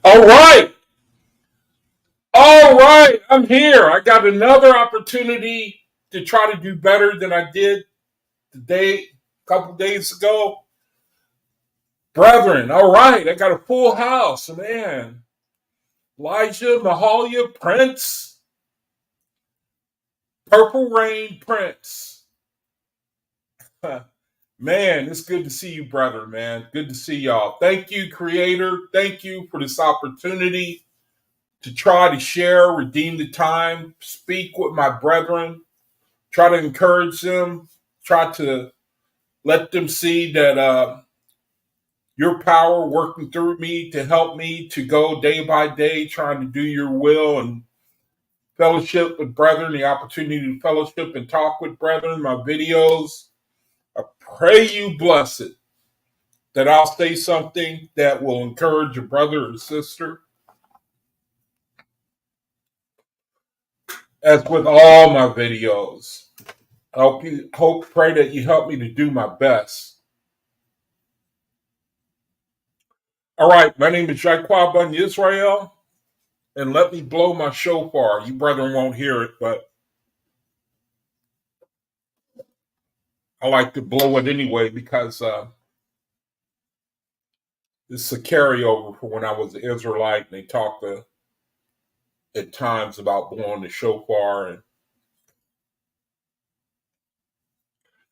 All right. All right. I'm here. I got another opportunity to try to do better than I did today, a couple days ago. Brethren, all right. I got a full house, man. Elijah, Mahalia, Prince, Purple Rain, Prince. Man, it's good to see you, brother, man. Good to see y'all. Thank you, Creator. Thank you for this opportunity to try to share, redeem the time, speak with my brethren, try to encourage them, try to let them see that your power working through me to help me to go day by day trying to do your will and fellowship with brethren, the opportunity to fellowship and talk with brethren, my videos. I pray you bless it, that I'll say something that will encourage a brother or sister. As with all my videos, pray that you help me to do my best. All right, my name is Jaquab Bun Israel, and let me blow my shofar. You brethren won't hear it, but I like to blow it anyway because it's a carryover for when I was an Israelite, and they talked at times about blowing the shofar, and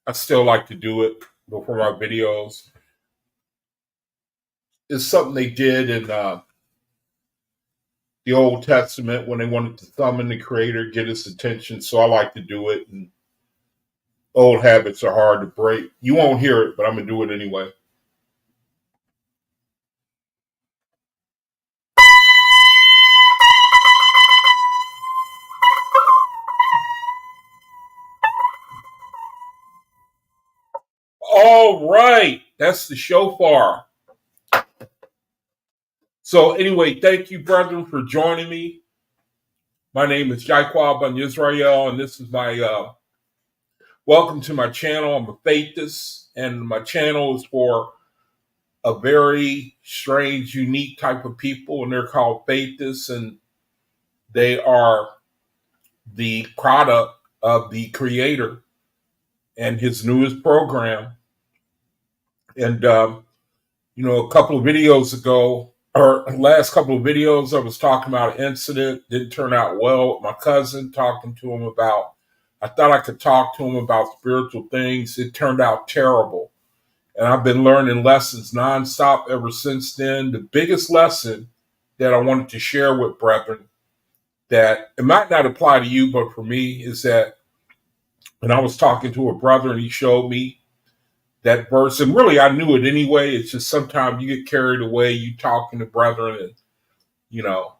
I still like to do it before my videos. It's something they did in the Old Testament when they wanted to summon the Creator, get his attention. So I like to do it, and old habits are hard to break. You won't hear it, but I'm gonna do it anyway. All right, that's the shofar. So anyway, thank you, brethren, for joining me. My name is Jaquab Bun Israel, and this is my welcome to my channel. I'm a faithist, and my channel is for a very strange, unique type of people, and they're called faithists, and they are the product of the Creator and his newest program. And a couple of videos ago, or last couple of videos, I was talking about an incident didn't turn out well with my cousin. Talking to him about, I thought I could talk to him about spiritual things. It turned out terrible, and I've been learning lessons nonstop ever since then. The biggest lesson that I wanted to share with brethren, that it might not apply to you, but for me, is that when I was talking to a brother and he showed me that verse, and really I knew it anyway. It's just sometimes you get carried away, you talking to brethren, and you know,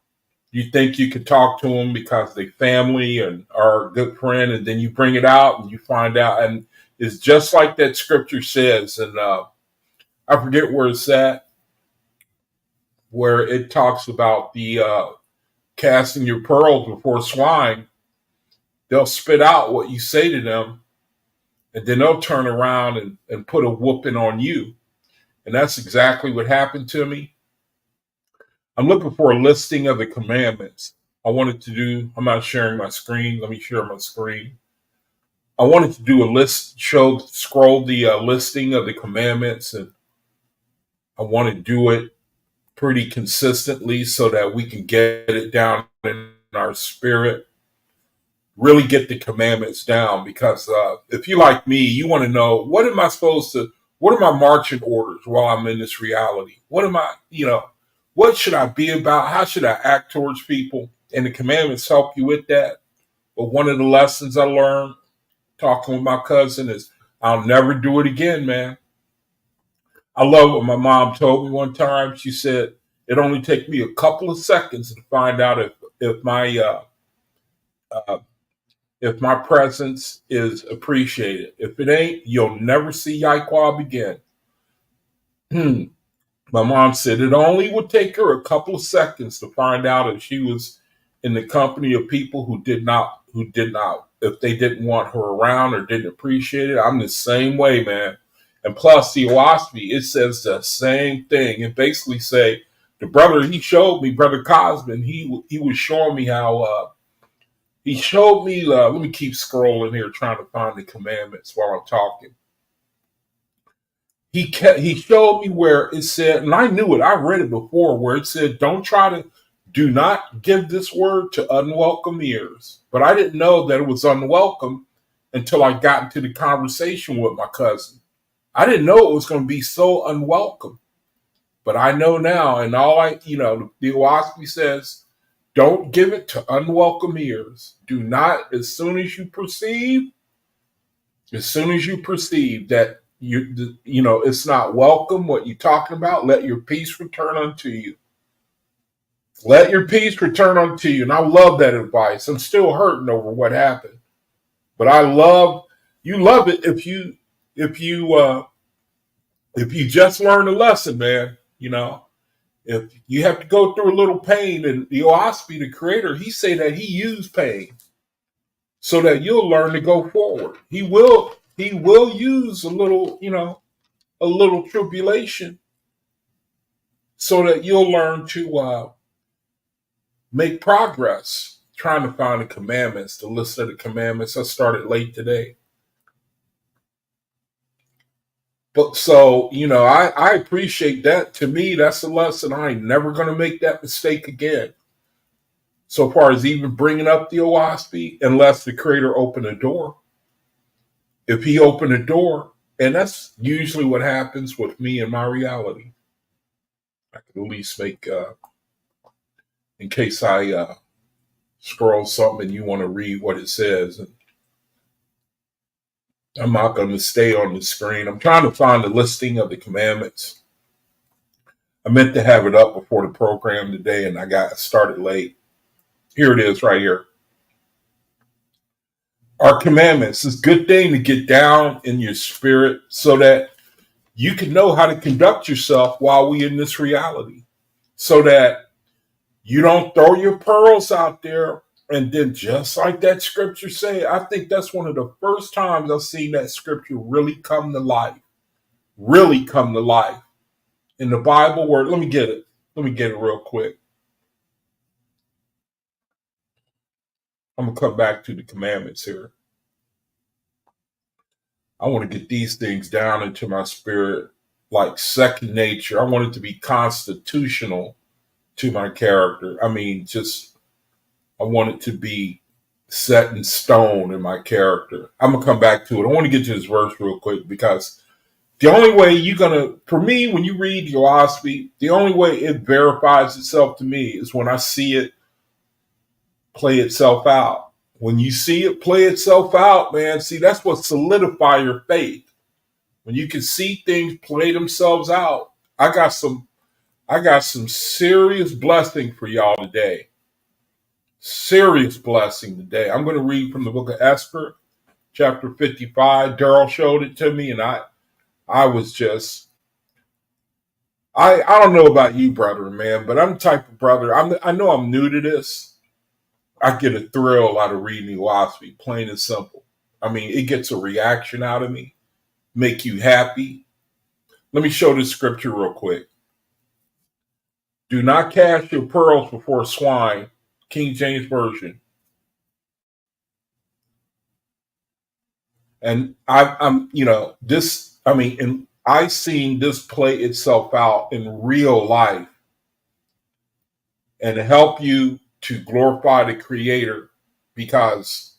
you think you could talk to them because they family and are a good friend, and then you bring it out and you find out, and it's just like that scripture says, and I forget where it's at, where it talks about the casting your pearls before swine. They'll spit out what you say to them, and then they'll turn around and put a whooping on you. And that's exactly what happened to me. I'm looking for a listing of the commandments. I'm not sharing my screen. Let me share my screen. I wanted to do a scroll the listing of the commandments, and I want to do it pretty consistently so that we can get it down in our spirit, really get the commandments down. Because if you like me, you want to know, what are my marching orders while I'm in this reality? What should I be about? How should I act towards people? And the commandments help you with that. But one of the lessons I learned talking with my cousin is I'll never do it again, man. I love what my mom told me one time. She said it only take me a couple of seconds to find out if my uh, if my presence is appreciated. If it ain't, you'll never see Yaquab again. My mom said it only would take her a couple of seconds to find out if she was in the company of people if they didn't want her around or didn't appreciate it. I'm the same way, man. And plus, the OAHSPE, it says the same thing. It basically say, the brother he showed me, Brother Cosman, he was showing me how, he showed me, let me keep scrolling here trying to find the commandments while I'm talking. He showed me where it said, and I knew it, I read it before, where it said, don't try to Do not give this word to unwelcome ears. But I didn't know that it was unwelcome until I got into the conversation with my cousin. I didn't know it was going to be so unwelcome. But I know now, and the OAHSPE says, don't give it to unwelcome ears. Do not, as soon as you perceive that it's not welcome what you're talking about, let your peace return unto you. Let your peace return unto you. And I love that advice. I'm still hurting over what happened. But you love it if you just learn a lesson, man. If you have to go through a little pain, and the OAHSPE, the creator, he say that he used pain so that you'll learn to go forward. He will use a little tribulation so that you'll learn to make progress. Trying to find the commandments, the list of the commandments. I started late today. But so, I appreciate that. To me, that's a lesson. I ain't never going to make that mistake again. So far as even bringing up the OAHSPE, unless the creator opened a door. If he opened a door, and that's usually what happens with me and my reality. I can at least make, in case I scroll something and you want to read what it says. And I'm not going to stay on the screen. I'm trying to find the listing of the commandments. I meant to have it up before the program today, and I got started late. Here it is right here. Our commandments. It's a good thing to get down in your spirit so that you can know how to conduct yourself while we're in this reality. So that you don't throw your pearls out there. And then just like that scripture say, I think that's one of the first times I've seen that scripture really come to life. Really come to life. In the Bible word, let me get it real quick. I'm going to come back to the commandments here. I want to get these things down into my spirit like second nature. I want it to be constitutional to my character. I mean, I want it to be set in stone in my character. I'm going to come back to it. I want to get to this verse real quick because the only way for me, when you read your OAHSPE, the only way it verifies itself to me is when I see it play itself out. When you see it play itself out, man, see, that's what solidify your faith. When you can see things play themselves out. I got some serious blessing for y'all today. Serious blessing today. I'm going to read from the book of Esther, chapter 55. Daryl showed it to me, and I was just, I don't know about you, brother, man, but I'm the type of brother, I know I'm new to this. I get a thrill out of reading the OAHSPE, plain and simple. I mean, it gets a reaction out of me, make you happy. Let me show this scripture real quick. Do not cast your pearls before swine, King James Version. And I've seen this play itself out in real life and help you to glorify the Creator, because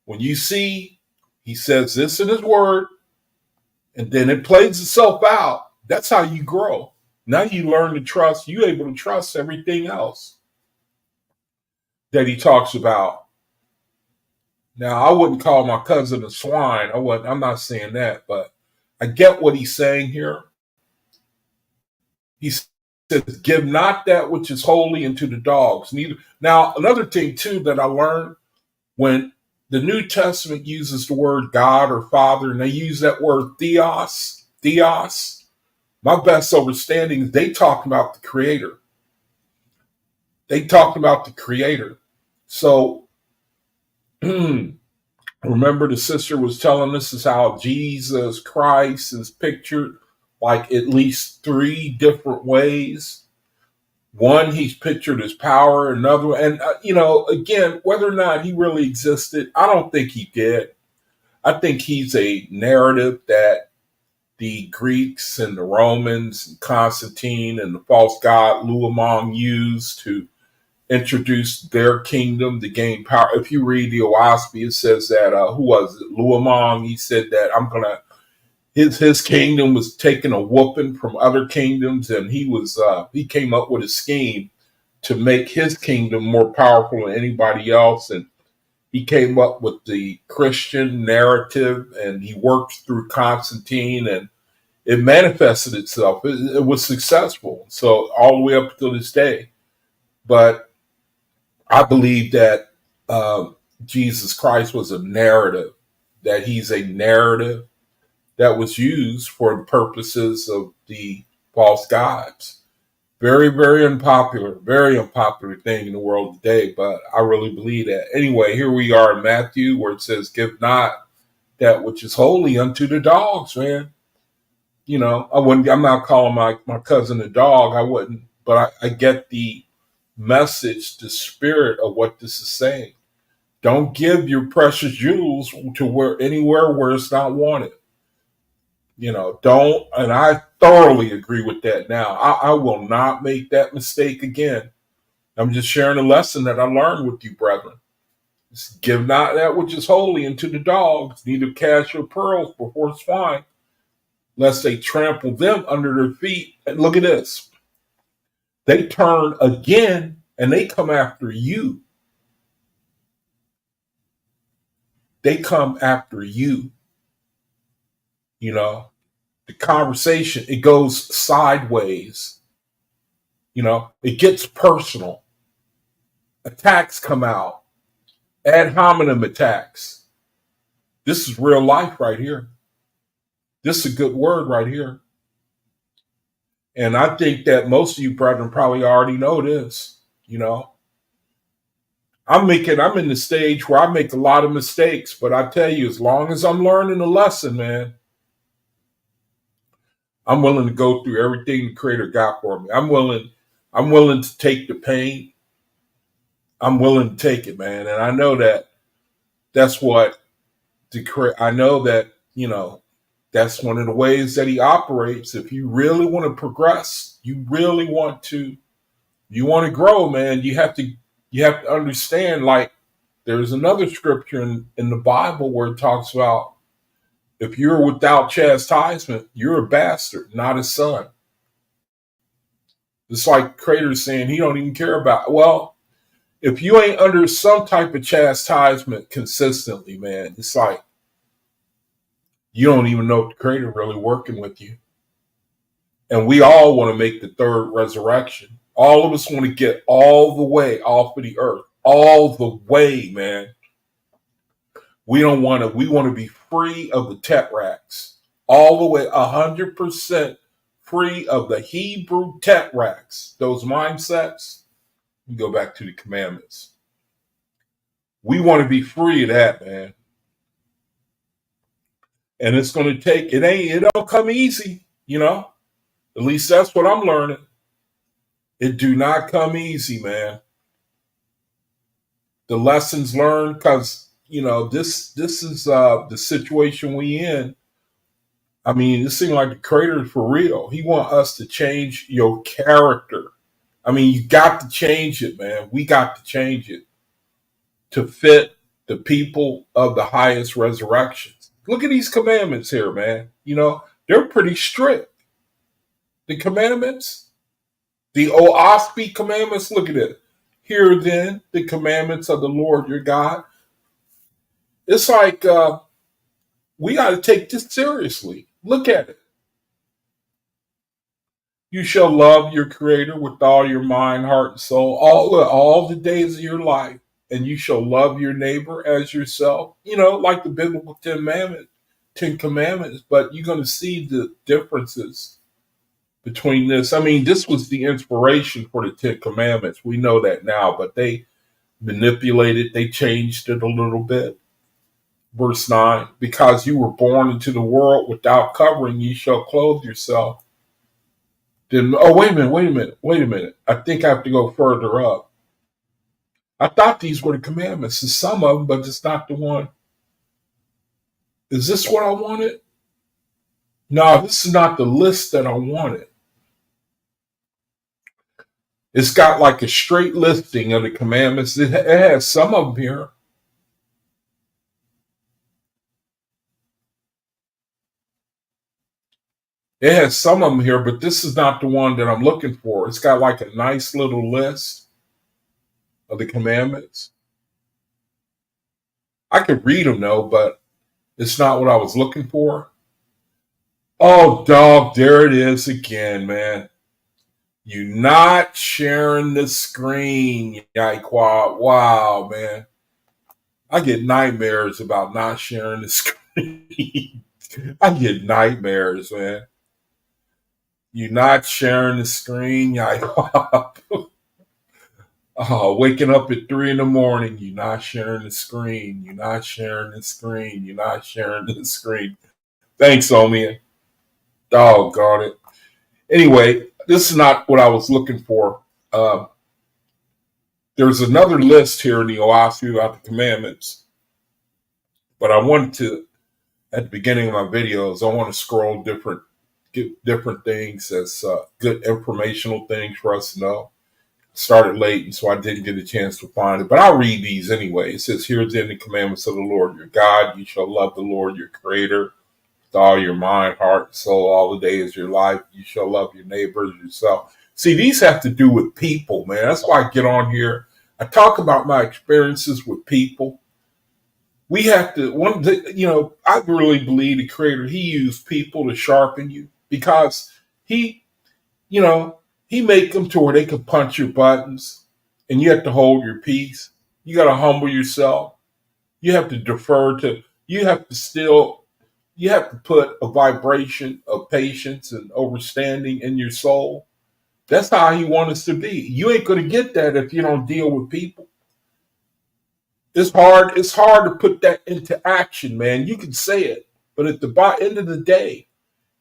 when you see, he says this in his word, and then it plays itself out. That's how you grow. Now you learn to trust. You're able to trust everything else that he talks about. Now, I wouldn't call my cousin a swine. I'm not saying that, but I get what he's saying here. He says, give not that which is holy into the dogs. Now, another thing, too, that I learned, when the New Testament uses the word God or Father, and they use that word theos, my best understanding is they talk about the Creator. So, remember the sister was telling us is how Jesus Christ is pictured like at least 3 different ways. One, he's pictured as power. Another, and again, whether or not he really existed, I don't think he did. I think he's a narrative that the Greeks and the Romans and Constantine and the false god Luamon used to introduced their kingdom to gain power. If you read the OAHSPE, it says that who was it? Luamong. He said that I'm gonna his kingdom was taking a whooping from other kingdoms, and he came up with a scheme to make his kingdom more powerful than anybody else, and he came up with the Christian narrative, and he worked through Constantine, and it manifested itself. It was successful, so all the way up to this day. But I believe that Jesus Christ was a narrative, that he's a narrative that was used for the purposes of the false gods. Very, very unpopular thing in the world today, but I really believe that. Anyway, here we are in Matthew where it says, give not that which is holy unto the dogs, man. You know, I'm not calling my cousin a dog. I wouldn't, but I get the message, the spirit of what this is saying. Don't give your precious jewels to anywhere where it's not wanted. You know, don't, and I thoroughly agree with that now. I will not make that mistake again. I'm just sharing a lesson that I learned with you, brethren. Just give not that which is holy unto the dogs, neither cast your pearls before swine, lest they trample them under their feet. And look at this. They turn again and they come after you. They come after you. You know, the conversation, it goes sideways. You know, it gets personal. Attacks come out. Ad hominem attacks. This is real life right here. This is a good word right here. And I think that most of you brethren probably already know this. You know, I'm in the stage where I make a lot of mistakes, but I tell you, as long as I'm learning a lesson, man, I'm willing to go through everything the Creator got for me. I'm willing to take the pain. I'm willing to take it, man. And I know that that's what I know that, you know, that's one of the ways that he operates. If you really want to progress, you want to grow, man, you have to understand, like, there's another scripture in the Bible where it talks about if you're without chastisement, you're a bastard, not a son. It's like Creator saying he don't even care about, well, if you ain't under some type of chastisement consistently, man, it's like you don't even know if the Creator really working with you. And we all want to make the third resurrection. All of us want to get all the way off of the earth. All the way, man. We want to be free of the tetracts. All the way 100% free of the Hebrew tetracts. Those mindsets, you go back to the commandments. We want to be free of that, man. And it's going to take, it don't come easy, you know? At least that's what I'm learning. It do not come easy, man. The lessons learned, because, you know, this is the situation we in. I mean, it seems like the Creator is for real. He want us to change your character. I mean, you got to change it, man. We got to change it to fit the people of the highest resurrections. Look at these commandments here, man. You know, they're pretty strict. The commandments, the OAHSPE commandments, look at it. Hear then the commandments of the Lord your God. It's like we got to take this seriously. Look at it. You shall love your Creator with all your mind, heart, and soul, all the days of your life, and you shall love your neighbor as yourself. You know, like the biblical Ten Commandments, but you're going to see the differences between this. I mean, this was the inspiration for the Ten Commandments. We know that now, but they manipulated, they changed it a little bit. Verse 9, because you were born into the world without covering, you shall clothe yourself. Then, oh, wait a minute. I think I have to go further up. I thought these were the commandments. It's some of them, but it's not the one. Is this what I wanted? No, this is not the list that I wanted. It's got like a straight listing of the commandments. It has some of them here. It has some of them here, but this is not the one that I'm looking for. It's got like a nice little list of the commandments. I could read them though, but it's not what I was looking for. Oh, dog, there it is again, man. You not sharing the screen, Yaiqua. Wow, man. I get nightmares about not sharing the screen. I get nightmares, man. You not sharing the screen, Yaiqua. Waking up at 3 in the morning, you're not sharing the screen. You're not sharing the screen. You're not sharing the screen. Thanks, Omian. Doggone it. Anyway, this is not what I was looking for. Uh, there's another list here in the OAHSPE about the commandments, but I wanted to, at the beginning of my videos, I want to scroll different things as good informational things for us to know. Started late, and so I didn't get a chance to find it, but I'll read these anyway. It says, "Here's the commandments of the Lord your God. You shall love the Lord your Creator with all your mind, heart, and soul, all the days of your life. You shall love your neighbors yourself." See, these have to do with people, man. That's why I get on here. I talk about my experiences with people. We have to, I really believe the Creator, He used people to sharpen you because He, you know, He make them to where they can punch your buttons and you have to hold your peace. You got to humble yourself. You have to defer to, you have to put a vibration of patience and understanding in your soul. That's how He wants us to be. You ain't going to get that if you don't deal with people. It's hard. It's hard to put that into action, man. You can say it, but at the end of the day,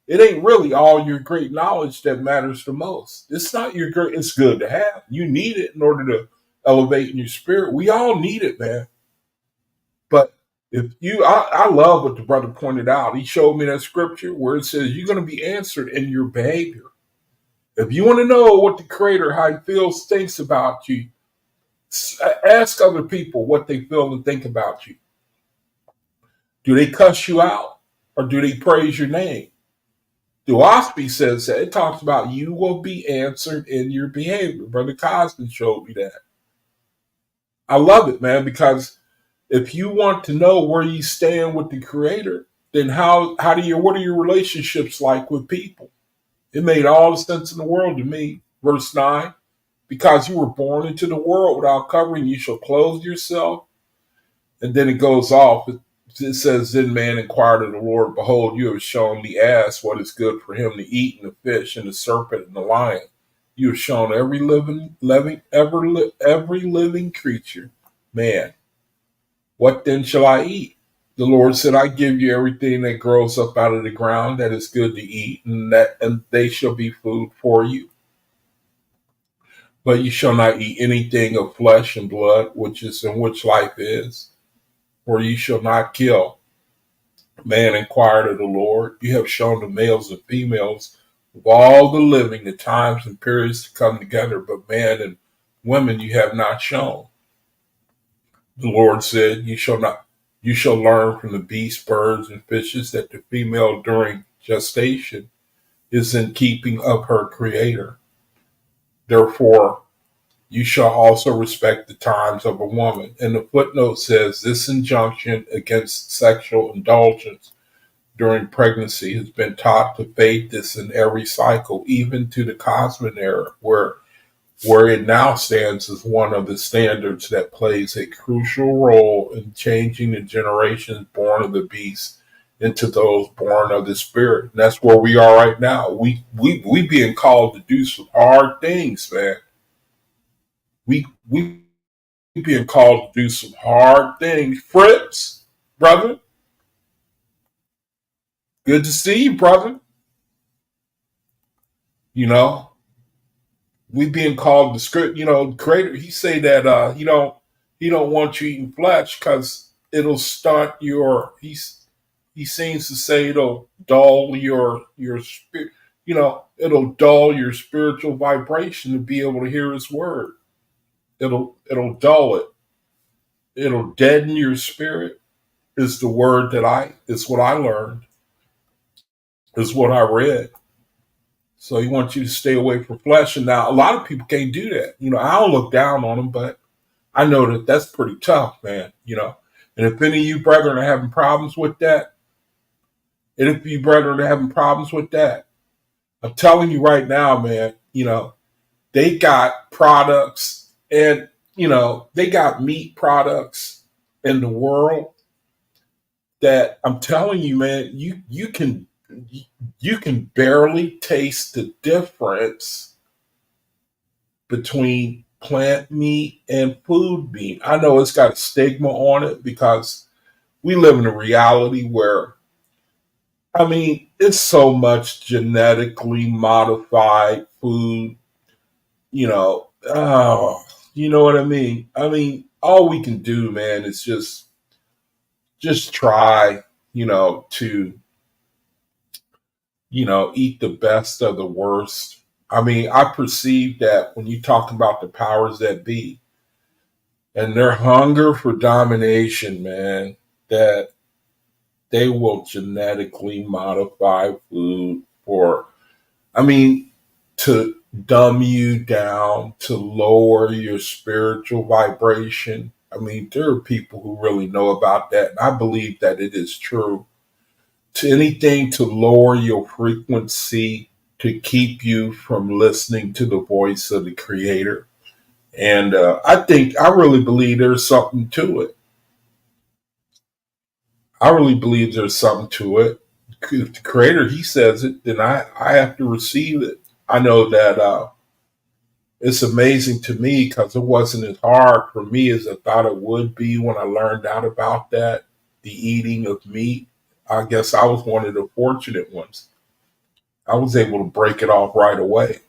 it ain't really all your great knowledge that matters the most. It's not your great. It's good to have. You need it in order to elevate in your spirit. We all need it, man. But I love what the brother pointed out. He showed me that scripture where it says you're going to be answered in your behavior. If you want to know what the Creator, how He feels, thinks about you, ask other people what they feel and think about you. Do they cuss you out or do they praise your name? The OAHSPE says that it talks about you will be answered in your behavior. Brother Costin showed me that. I love it, man, because if you want to know where you stand with the Creator, then what are your relationships like with people? It made all the sense in the world to me. Verse 9, because you were born into the world without covering, you shall clothe yourself. And then it goes off. It says, then man inquired of the Lord, behold, you have shown the ass what is good for him to eat, and the fish, and the serpent, and the lion. You have shown every living creature, man. What then shall I eat? The Lord said, I give you everything that grows up out of the ground that is good to eat, and they shall be food for you. But you shall not eat anything of flesh and blood, which is in which life is, for you shall not kill. Man inquired of the Lord, you have shown the males and females of all the living the times and periods to come together, but man and women you have not shown. The Lord said, you shall learn from the beasts, birds, and fishes that the female during gestation is in keeping of her Creator. Therefore, you shall also respect the times of a woman. And the footnote says this injunction against sexual indulgence during pregnancy has been taught to FAITHISTS in every cycle, even to the Cosmic era, where it now stands as one of the standards that plays a crucial role in changing the generations born of the beast into those born of the spirit. And that's where we are right now. We being called to do some hard things, man. We being called to do some hard things. Fritz, brother, good to see you, brother. You know, we being called the script. You know, Creator. He say that he don't want you eating flesh because it'll stunt your. He seems to say it'll dull your spirit. It'll dull your spiritual vibration to be able to hear his word. It'll dull it. It'll deaden your spirit. Is the word is what I learned, is what I read. So he wants you to stay away from flesh. And now a lot of people can't do that. I don't look down on them, but I know that that's pretty tough, man. And if any of you brethren are having problems with that, I'm telling you right now, man, they got products and, they got meat products in the world that I'm telling you, man, you can barely taste the difference between plant meat and food meat. I know it's got a stigma on it because we live in a reality where, it's so much genetically modified food, you know what I mean? All we can do, man, is just try, to, eat the best of the worst. I perceive that when you talk about the powers that be and their hunger for domination, man, that they will genetically modify food to dumb you down, to lower your spiritual vibration. There are people who really know about that. And I believe that it is true. To anything to lower your frequency, to keep you from listening to the voice of the Creator. And I really believe there's something to it. I really believe there's something to it. If the Creator, he says it, then I have to receive it. I know that it's amazing to me because it wasn't as hard for me as I thought it would be when I learned out about that, the eating of meat. I guess I was one of the fortunate ones. I was able to break it off right away.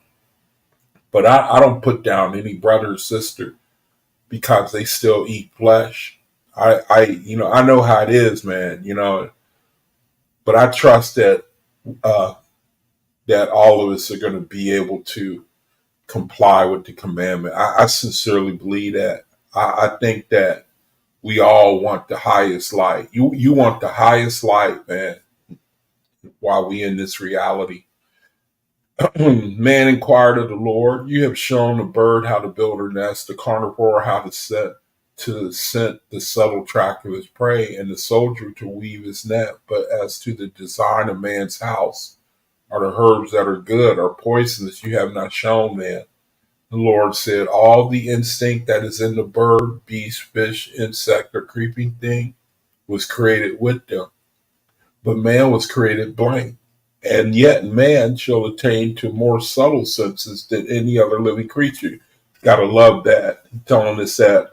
But I don't put down any brother or sister because they still eat flesh. I know how it is, man. But I trust that all of us are going to be able to comply with the commandment. I sincerely believe that. I think that we all want the highest light. You want the highest light, man, while we in this reality. Man inquired of the Lord, you have shown the bird how to build her nest, the carnivore how to scent the subtle track of his prey, and the soldier to weave his net. But as to the design of man's house, are the herbs that are good or poisonous you have not shown man. The Lord said, all the instinct that is in the bird, beast, fish, insect, or creeping thing was created with them. But man was created blank. And yet man shall attain to more subtle senses than any other living creature. Gotta love that. He's telling us that.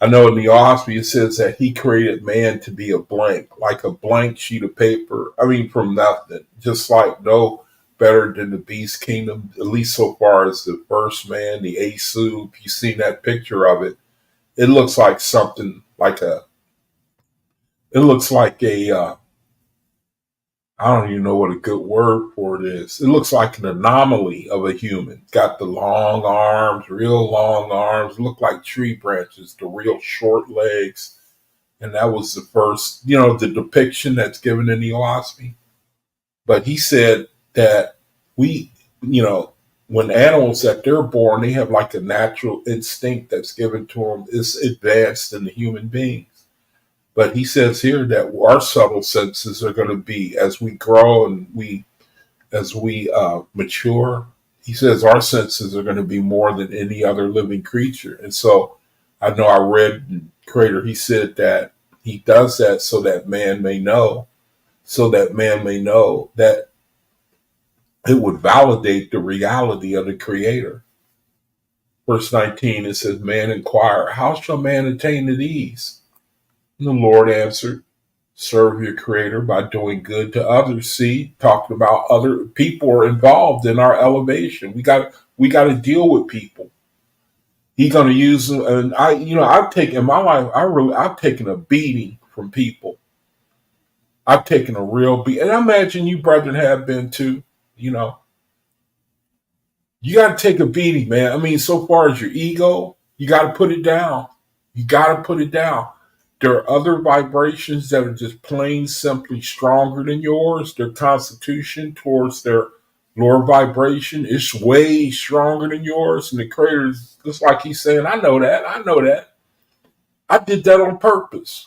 I know in the OAHSPE it says that he created man to be a blank, like a blank sheet of paper. From nothing. Just like no better than the beast kingdom, at least so far as the first man, the Asu. If you've seen that picture of it, it looks like something like I don't even know what a good word for it is. It looks like an anomaly of a human. Got the long arms, real long arms, look like tree branches, the real short legs. And that was the first, the depiction that's given in the OAHSPE. But he said that when animals that they're born, they have like a natural instinct that's given to them. It's advanced in the human beings. But he says here that our subtle senses are going to be, as we grow and as we mature, he says our senses are going to be more than any other living creature. And so I know I read in Creator, he said that he does that so that man may know that it would validate the reality of the Creator. Verse 19, it says, man inquire, how shall man attain to these? And the Lord answered, serve your Creator by doing good to others. See, talking about other people are involved in our elevation. We got to deal with people. He's going to use them. And I've taken in my life, I've taken a beating from people. I've taken a real beating. And I imagine you brethren have been too, You got to take a beating, man. I mean, so far as your ego, you got to put it down. You got to put it down. There are other vibrations that are just plain simply stronger than yours. Their constitution towards their lower vibration is way stronger than yours. And the creator is just like he's saying, I know that. I know that. I did that on purpose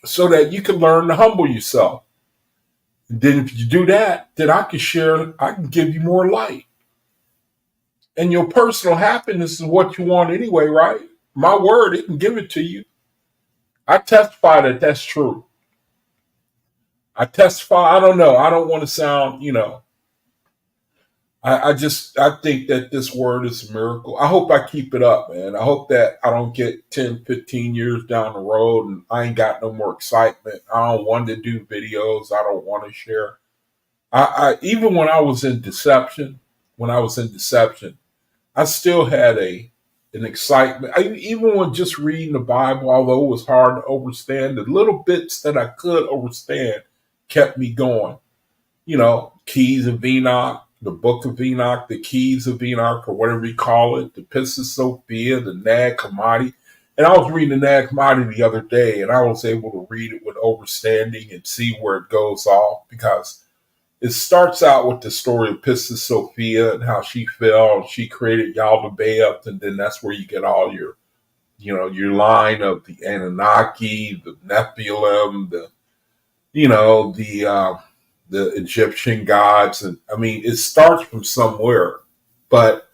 so that you can learn to humble yourself. And then if you do that, then I can give you more light. And your personal happiness is what you want anyway, right? My word, it can give it to you. I testify that that's true. I testify. I don't know. I don't want to sound, I think that this word is a miracle. I hope I keep it up, man. I hope that I don't get 10, 15 years down the road and I ain't got no more excitement. I don't want to do videos. I don't want to share. Even when I was in deception, I still had an excitement. Even when just reading the Bible, although it was hard to understand, the little bits that I could understand kept me going. Keys of Enoch, the Book of Enoch, the Keys of Enoch, or whatever you call it, the Pistis Sophia, the Nag Hammadi. And I was reading the Nag Hammadi the other day, and I was able to read it with understanding and see where it goes off, because it starts out with the story of Pistis Sophia and how she fell and she created Yaldabaoth, and then that's where you get all your line of the Anunnaki, the Nephilim, the Egyptian gods. And I mean, it starts from somewhere, but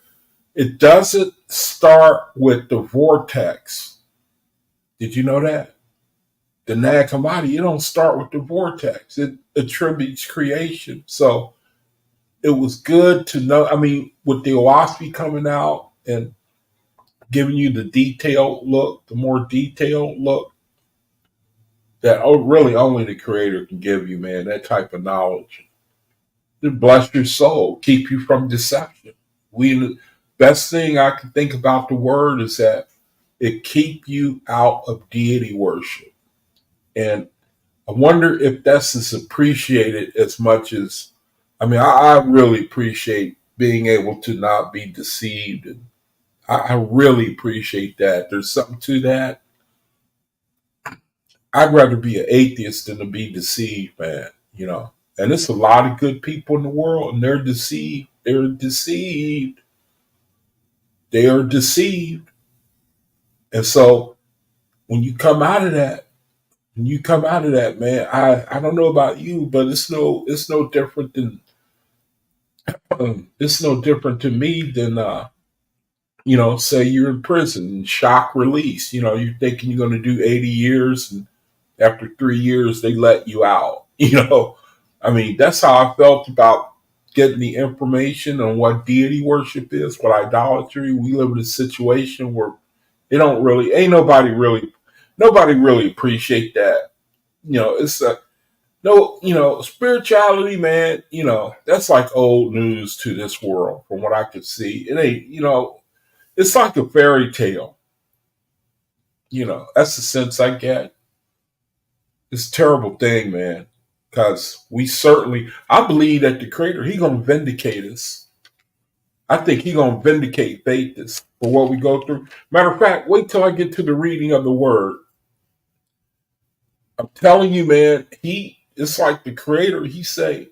it doesn't start with the vortex. Did you know that? The Nag Hammadi, it don't start with the vortex. It attributes creation. So it was good to know. I mean, with the OAHSPE coming out and giving you the more detailed look that really only the creator can give you, man, that type of knowledge. To bless your soul, keep you from deception. The best thing I can think about the word is that it keep you out of deity worship. And I wonder if that's as appreciated as much as, I really appreciate being able to not be deceived. And I really appreciate that. There's something to that. I'd rather be an atheist than to be deceived, man. And there's a lot of good people in the world, and they're deceived. They're deceived. They are deceived. And so when you come out of that, man, I don't know about you, but it's no different than it's no different to me than say you're in prison, shock release. You're thinking you're going to do 80 years, and after 3 years they let you out. That's how I felt about getting the information on what deity worship is, what idolatry. We live in a situation where they don't really, ain't nobody really appreciate that. It's a no, spirituality, man. That's like old news to this world, from what I could see. It ain't, it's like a fairy tale. That's the sense I get. It's a terrible thing, man. Because I believe that the Creator, He gonna vindicate us. I think He gonna vindicate FAITHISTS for what we go through. Matter of fact, wait till I get to the reading of the Word. I'm telling you, man. It's like the Creator. He say,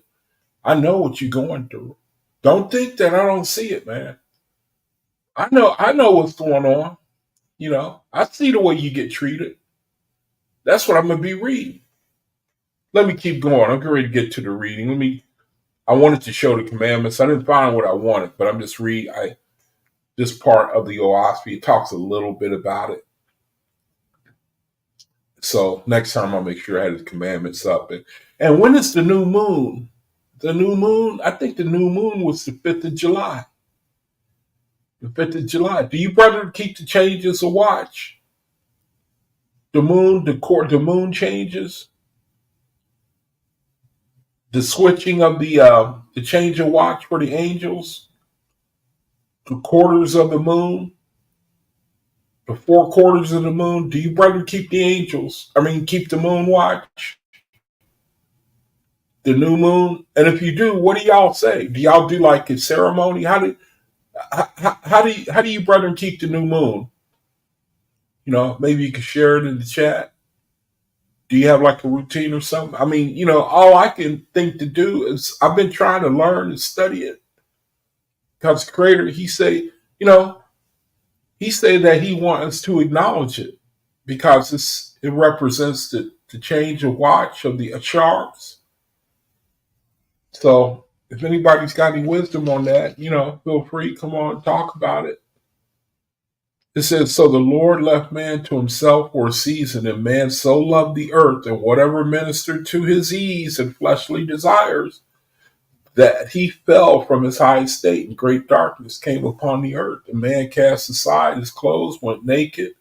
"I know what you're going through. Don't think that I don't see it, man. I know what's going on. I see the way you get treated. That's what I'm gonna be reading." Let me keep going. I'm getting ready to get to the reading. I wanted to show the commandments. I didn't find what I wanted, but I'm just this part of the OAHSPE. It talks a little bit about it. So next time I'll make sure I have the commandments up. And when is the new moon? The new moon? I think the new moon was the 5th of July. The 5th of July. Do you brother keep the changes or watch? The moon changes. The switching of the change of watch for the angels. The quarters of the moon. The 4 quarters of the moon. Do you brother keep keep the moon watch? The new moon? And if you do, what do y'all say? Do y'all do like a ceremony? How do you brethren keep the new moon? Maybe you could share it in the chat. Do you have like a routine or something? I mean, all I can think to do is I've been trying to learn and study it because the creator, you know, he said that he wants us to acknowledge it because it represents the change of watch of the sharks. So if anybody's got any wisdom on that, feel free, come on, talk about it. It says, so the Lord left man to himself for a season, and man so loved the earth and whatever ministered to his ease and fleshly desires, that he fell from his high estate, and great darkness came upon the earth. And man cast aside his clothes, went naked,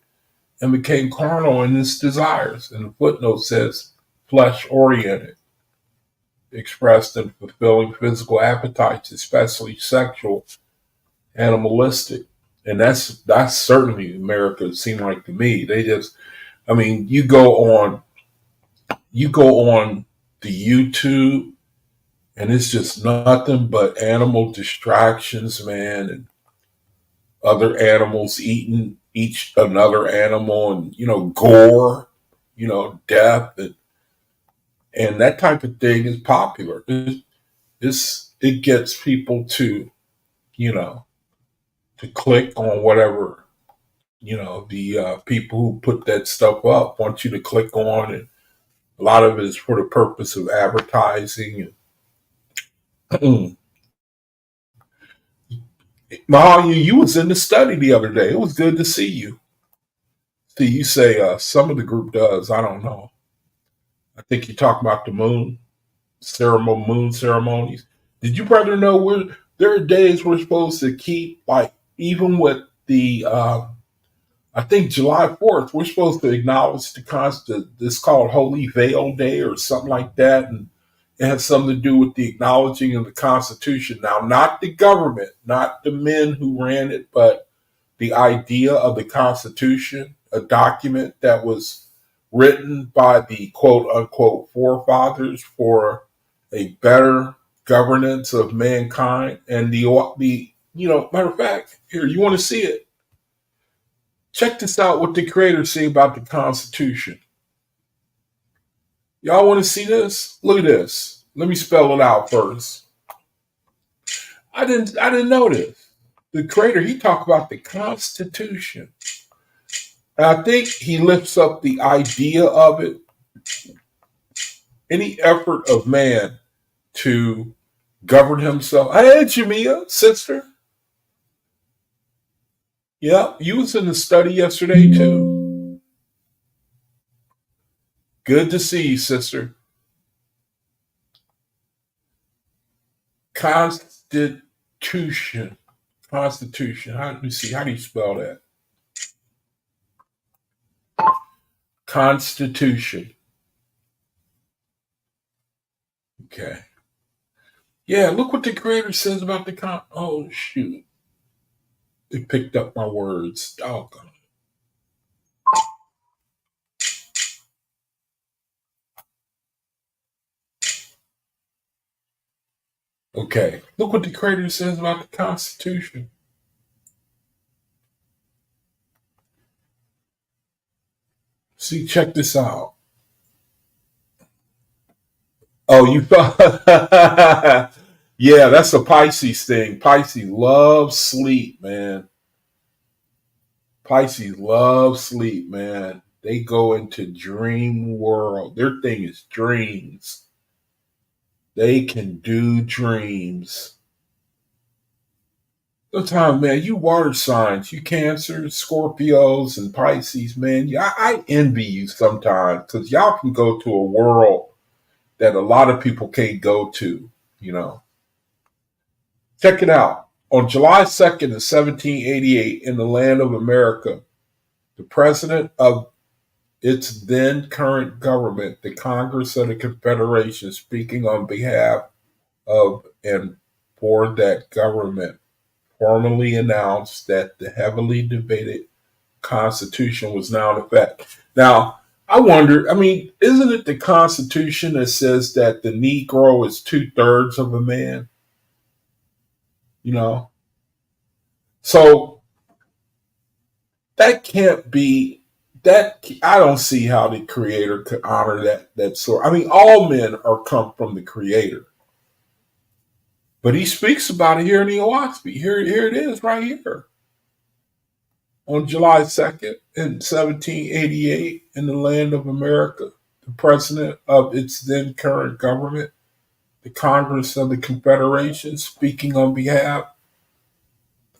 and became carnal in his desires. And the footnote says, flesh oriented, expressed in fulfilling physical appetites, especially sexual, animalistic. And that's certainly America. It seemed like to me. You go on the YouTube, and it's just nothing but animal distractions, man, and other animals eating each another animal, and gore, death, and that type of thing is popular. It gets people to you know to click on whatever the people who put that stuff up want you to click on, and a lot of it is for the purpose of advertising. And Mahal, you was in the study the other day. It was good to see you. See, you say some of the group does. I don't know. I think you talk about the moon ceremonies. Did you brother know there are days we're supposed to keep, like, even with the I think July 4th, we're supposed to acknowledge this called Holy Veil Day or something like that. And it has something to do with the acknowledging of the Constitution. Now, not the government, not the men who ran it, but the idea of the Constitution, a document that was written by the quote unquote forefathers for a better governance of mankind. And matter of fact, here, you want to see it? Check this out, what the creator say about the Constitution. Y'all want to see this? Look at this. Let me spell it out first. I didn't know this. The creator, he talked about the Constitution. And I think he lifts up the idea of it. Any effort of man to govern himself. Hey, Jamia, sister. Yeah, you was in the study yesterday too. Good to see you, sister. Constitution. Constitution. Let me see. How do you spell that? Constitution. Okay. Yeah, look what the creator says about the Oh, shoot. It picked up my words. Doggone. Okay. Look what the creator says about the Constitution. See, check this out. Oh, you thought. Yeah, that's a Pisces thing. Pisces love sleep, man. Pisces love sleep, man. They go into dream world. Their thing is dreams. They can do dreams. Sometimes, man, you water signs, you Cancers, Scorpios, and Pisces, man. I envy you sometimes because y'all can go to a world that a lot of people can't go to. Check it out. On July 2nd of 1788, in the land of America, the president of its then current government, the Congress of the Confederation, speaking on behalf of and for that government, formally announced that the heavily debated Constitution was now in effect. Now, I wonder, isn't it the Constitution that says that the Negro is 2/3 of a man? You know, So that can't be that. I don't see how the Creator could honor that sort. I mean, all men are come from the Creator, but He speaks about it here in the OAHSPE. Here it is, right here. On July 2nd, in 1788, in the land of America, the president of its then current government, the Congress of the Confederation, speaking on behalf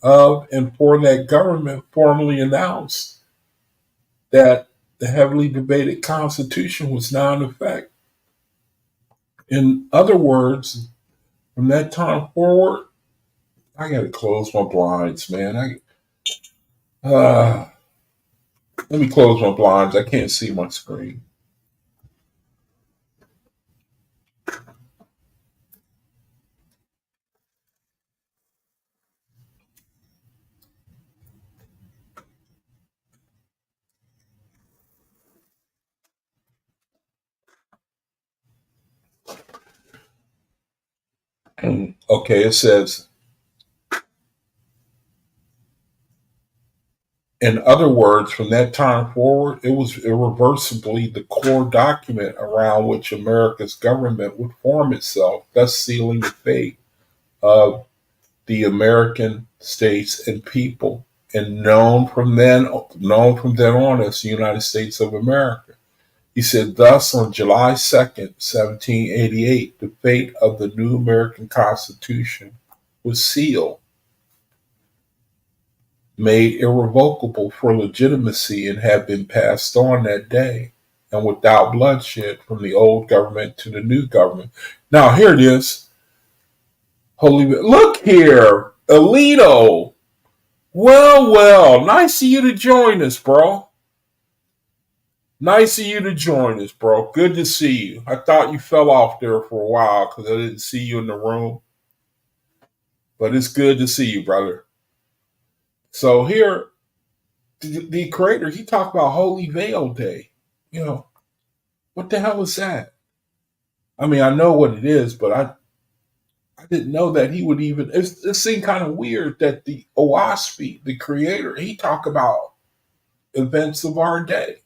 of and for that government, formally announced that the heavily debated Constitution was now in effect. In other words, from that time forward, I got to close my blinds, man. Let me close my blinds. I can't see my screen. Okay, it says, in other words, from that time forward, it was irreversibly the core document around which America's government would form itself, thus sealing the fate of the American states and people, and known from then on as the United States of America. He said, thus, on July 2nd, 1788, the fate of the new American Constitution was sealed, made irrevocable for legitimacy, and had been passed on that day, and without bloodshed, from the old government to the new government. Now, here it is. Look here, Alito. Well, nice of you to join us, bro. Nice of you to join us, bro. Good to see you. I thought you fell off there for a while because I didn't see you in the room. But it's good to see you, brother. So here, the Creator, he talked about Holy Veil Day. You know, what the hell is that? I mean, I know what it is, but I didn't know that he would even. It seemed kind of weird that the OAHSPE, the Creator, he talked about events of our day.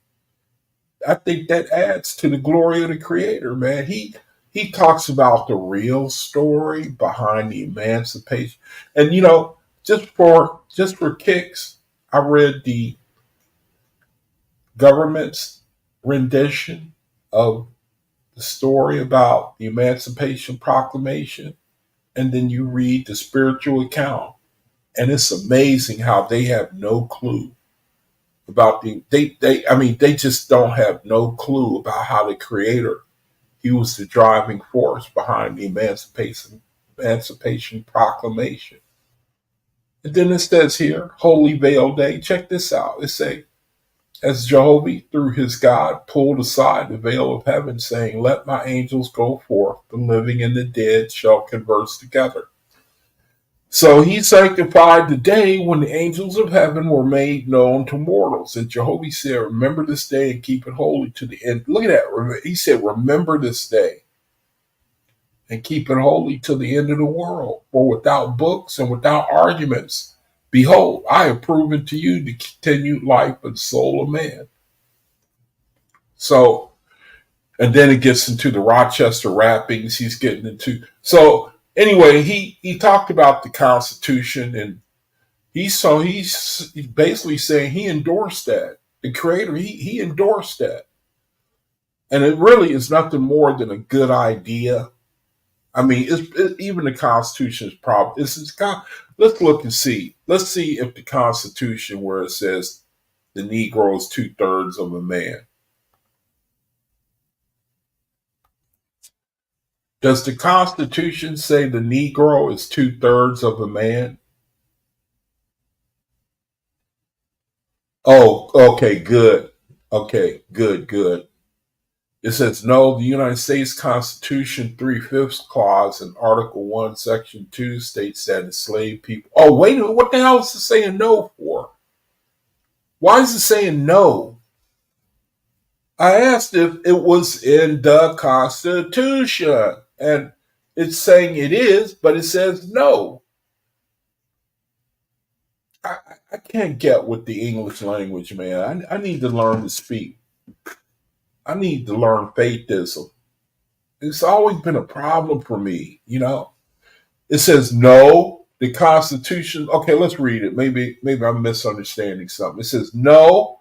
I think that adds to the glory of the Creator, man. He talks about the real story behind the emancipation, and just for kicks, I read the government's rendition of the story about the Emancipation Proclamation, and then you read the spiritual account, and it's amazing how they have no clue about they just don't have no clue about how the Creator, he was the driving force behind the Emancipation Proclamation. And then it says here, Holy Veil Day. Check this out. It say, as Jehovah, through his God, pulled aside the veil of heaven, saying, let my angels go forth, the living and the dead shall converse together. So he sanctified the day when the angels of heaven were made known to mortals. And Jehovah said, remember this day and keep it holy to the end. Look at that. He said, remember this day and keep it holy to the end of the world. For without books and without arguments, behold, I have proven to you the continued life of the soul of man. So, and then it gets into the Rochester wrappings. He's getting into. So anyway, he talked about the Constitution, and he's basically saying he endorsed that. The Creator, he endorsed that. And it really is nothing more than a good idea. I mean, even the Constitution is probably. Let's look and see. Let's see if the Constitution, where it says the Negro is 2/3 of a man. Does the Constitution say the Negro is 2/3 of a man? Oh, okay, good. Okay, good. It says no. The United States Constitution 3/5 clause in Article 1, Section 2 states that enslaved people. Oh, wait a minute. What the hell is it saying no for? Why is it saying no? I asked if it was in the Constitution, and it's saying it is, but it says no. I can't get with the English language, man. I need to learn to speak. I need to learn faithism. It's always been a problem for me, you know. It says no, the Constitution. Okay, let's read it. Maybe I'm misunderstanding something. It says no,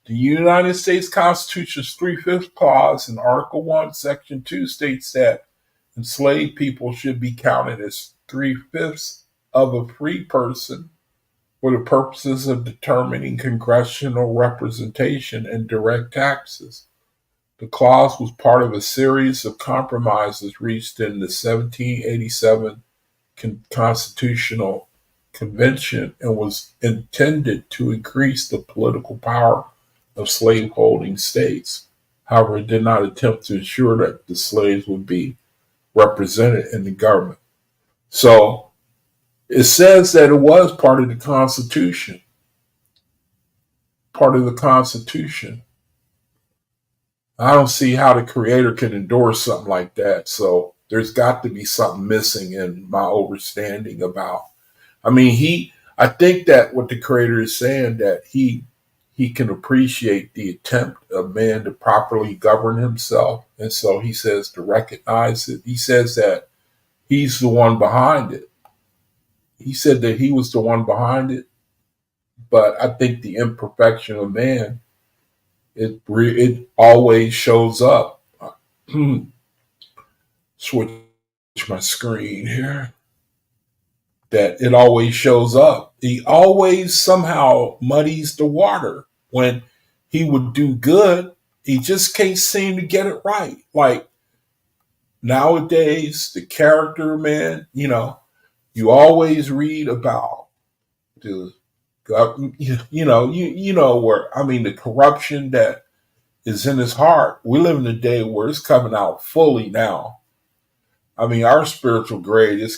the United States Constitution's three-fifths clause in Article 1, Section 2 states that enslaved people should be counted as three-fifths of a free person for the purposes of determining congressional representation and direct taxes. The clause was part of a series of compromises reached in the 1787 Constitutional Convention and was intended to increase the political power of slaveholding states. However, it did not attempt to ensure that the slaves would be represented in the government. So it says that it was part of the Constitution. Part of the Constitution. I don't see how the creator can endorse something like that. So there's got to be something missing in my understanding about. I think that what the creator is saying, that he can appreciate the attempt of man to properly govern himself. And so he says to recognize it. He says that he's the one behind it. He said that he was the one behind it. But I think the imperfection of man, it always shows up. Switch my screen here. That it always shows up. He always somehow muddies the water. When he would do good, he just can't seem to get it right. Like nowadays, the character, man, you always read about the the corruption that is in his heart. We live in a day where it's coming out fully now. Our spiritual grade, it has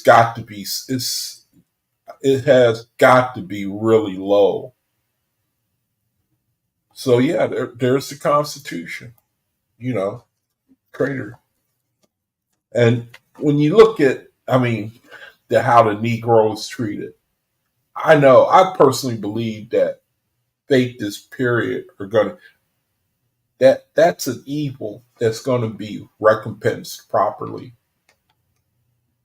got to be really low. So yeah, there's the Constitution, creator. And when you look at, how the Negro is treated, I personally believe that faithists, period, are going to, that's an evil that's going to be recompensed properly.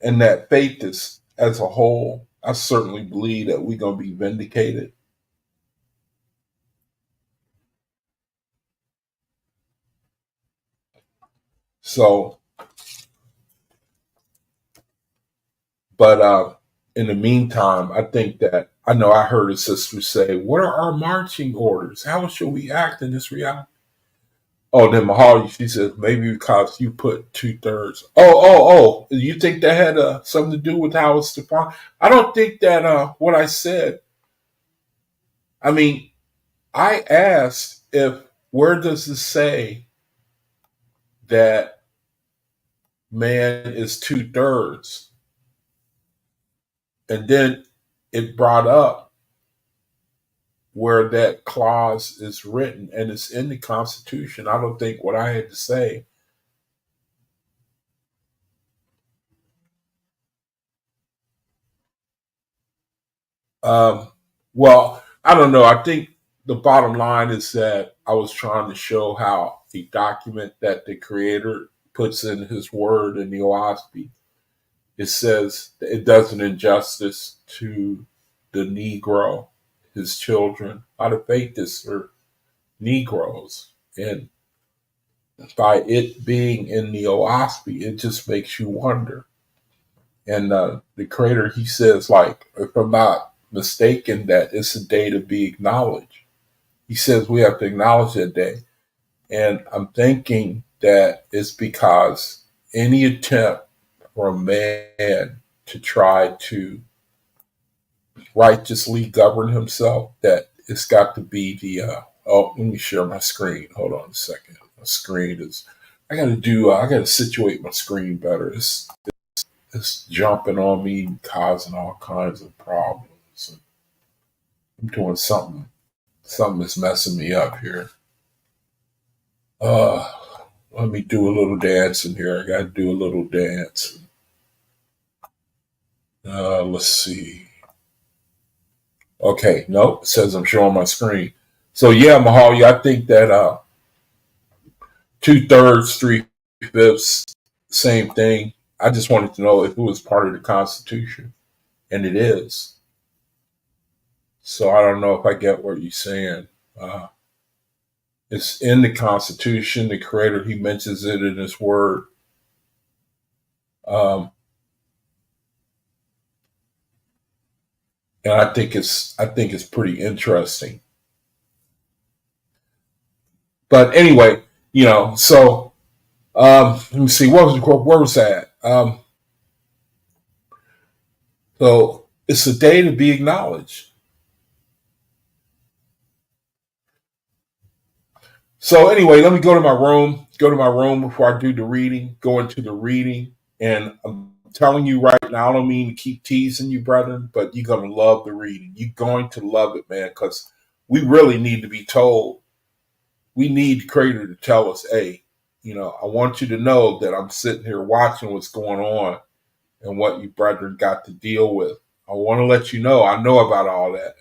And that faithists as a whole, I certainly believe that we're going to be vindicated. So, but in the meantime, I think that I heard a sister say, "What are our marching orders? How should we act in this reality?" Oh, then Mahali, she says, maybe because you put 2/3. Oh! You think that had something to do with how it's defined? I don't think that what I said. I asked where does it say that man is 2/3, and then it brought up where that clause is written, and it's in the Constitution. I don't think what I had to say. Well, I don't know. I think the bottom line is that I was trying to show how the document that the creator puts in his word in the OAHSPE, it says it does an injustice to the Negro, his children. A lot of faithists are Negroes. And by it being in the OAHSPE, it just makes you wonder. And the creator, he says, like, if I'm not mistaken, that it's a day to be acknowledged. He says we have to acknowledge that day. And I'm thinking that it's because any attempt for a man to try to righteously govern himself, that it's got to be let me share my screen. Hold on a second. My screen is, I gotta situate my screen better. It's jumping on me and causing all kinds of problems. I'm doing something. Something is messing me up here. Let me do a little dance in here. I got to do a little dance. Let's see. Okay, no, it says I'm showing my screen. So yeah, Mahali, I think that 2/3, 3/5, same thing. I just wanted to know if it was part of the Constitution, and it is. So I don't know if I get what you're saying. Uh, it's in the Constitution. The Creator, He mentions it in His Word. Um, and I think it's pretty interesting. But anyway, so let me see, where was that? So it's a day to be acknowledged. So anyway, let me go to my room. Go to my room before I do the reading. Go into the reading, and I'm telling you right now, I don't mean to keep teasing you, brethren, but you're gonna love the reading. You're going to love it, man, because we really need to be told. We need the Creator to tell us, hey, I want you to know that I'm sitting here watching what's going on and what you brethren got to deal with. I want to let you know I know about all that.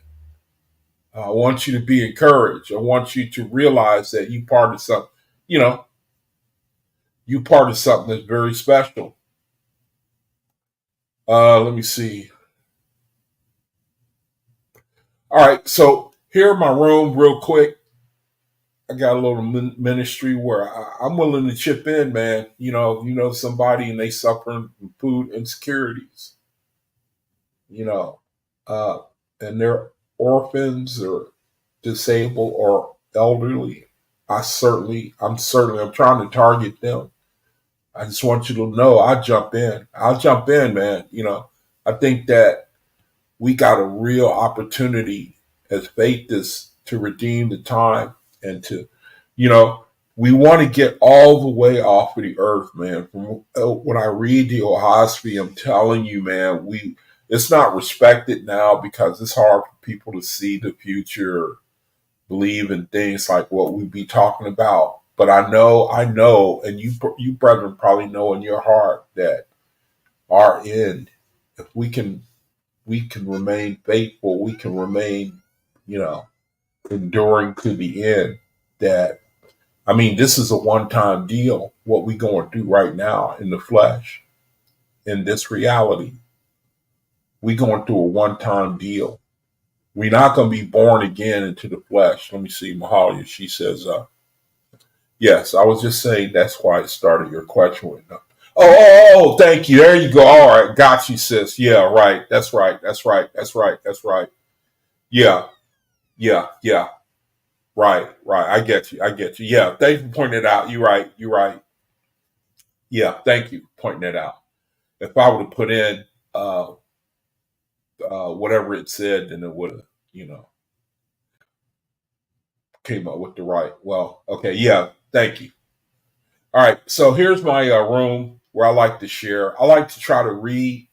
I want you to be encouraged. I want you to realize that you part of something. You know, you part of something that's very special. Let me see. All right, so here in my room, real quick. I got a little ministry where I'm willing to chip in, man. Somebody and they suffering from food insecurities. You know, uh, and they're orphans or disabled or elderly. I'm trying to target them. I just want you to know I'll jump in. I'll jump in, man. I think that we got a real opportunity as faithists to redeem the time and to, you know, we want to get all the way off of the earth, man. From when I read the OAHSPE, I'm telling you, man, it's not respected now because it's hard for people to see the future, believe in things like what we be talking about. But I know, and you brethren probably know in your heart that our end, if we can remain faithful, we can remain, you know, enduring to the end. That I mean, this is a one-time deal. What we going through right now in the flesh, in this reality, we going through a one-time deal. We're not going to be born again into the flesh. Let me see, Mahalia. She says, yes, I was just saying that's why I started your question with. Thank you. There you go. All right, got you, sis. Yeah, right. That's right. That's right. That's right. That's right. Yeah, yeah, yeah. Right, right. I get you. I get you. Yeah, thanks for pointing it out. You're right. You're right. Yeah, thank you for pointing it out. If I would have put in uh, whatever it said, then it would have, you know, came up with the right. Well, okay. Yeah, thank you. All right. So here's my room where I like to share. I like to try to read,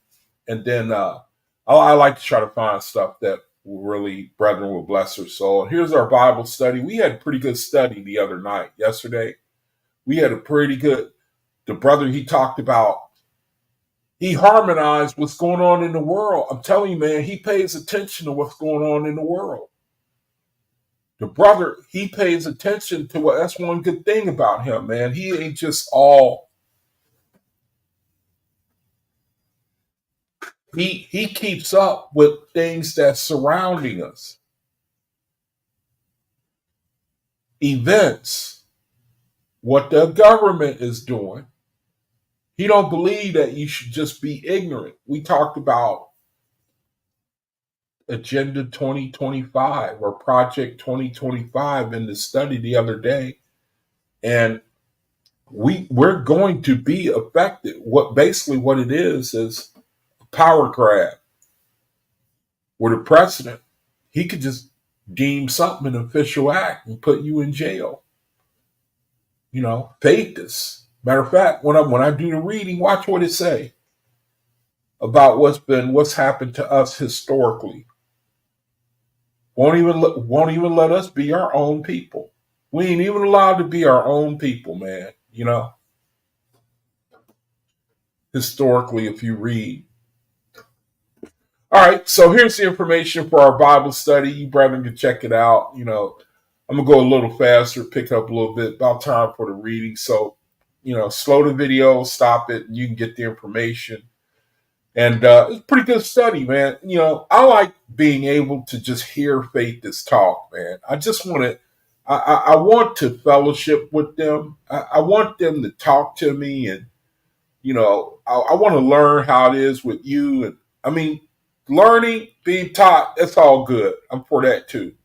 and then I like to try to find stuff that will really, brethren, will bless her soul. Here's our Bible study. We had a pretty good study the other night, yesterday. We had a pretty good. The brother he talked about, he harmonized what's going on in the world. I'm telling you, man, he pays attention to what's going on in the world. The brother, he pays attention to what. That's one good thing about him, man. He ain't just all. He keeps up with things that's surrounding us, events, what the government is doing. He don't believe that you should just be ignorant. We talked about Agenda 2025 or Project 2025 in the study the other day, and we're going to be affected. What it is a power grab, where the president, he could just deem something an official act and put you in jail. FAITHISTS. Matter of fact, when I do the reading, watch what it say about what's happened to us historically. Won't even let us be our own people. We ain't even allowed to be our own people, man. Historically, if you read. All All right, so here's the information for our Bible study. You brethren can check it out. I'm gonna go a little faster, pick up a little bit, about time for the reading. So, slow the video, stop it, and you can get the information. And it's a pretty good study, man. I like being able to just hear Faithists talk, man. I just want to, I want to fellowship with them. I want them to talk to me, and I want to learn how it is with you. And I mean, learning, being taught, that's all good. I'm for that too.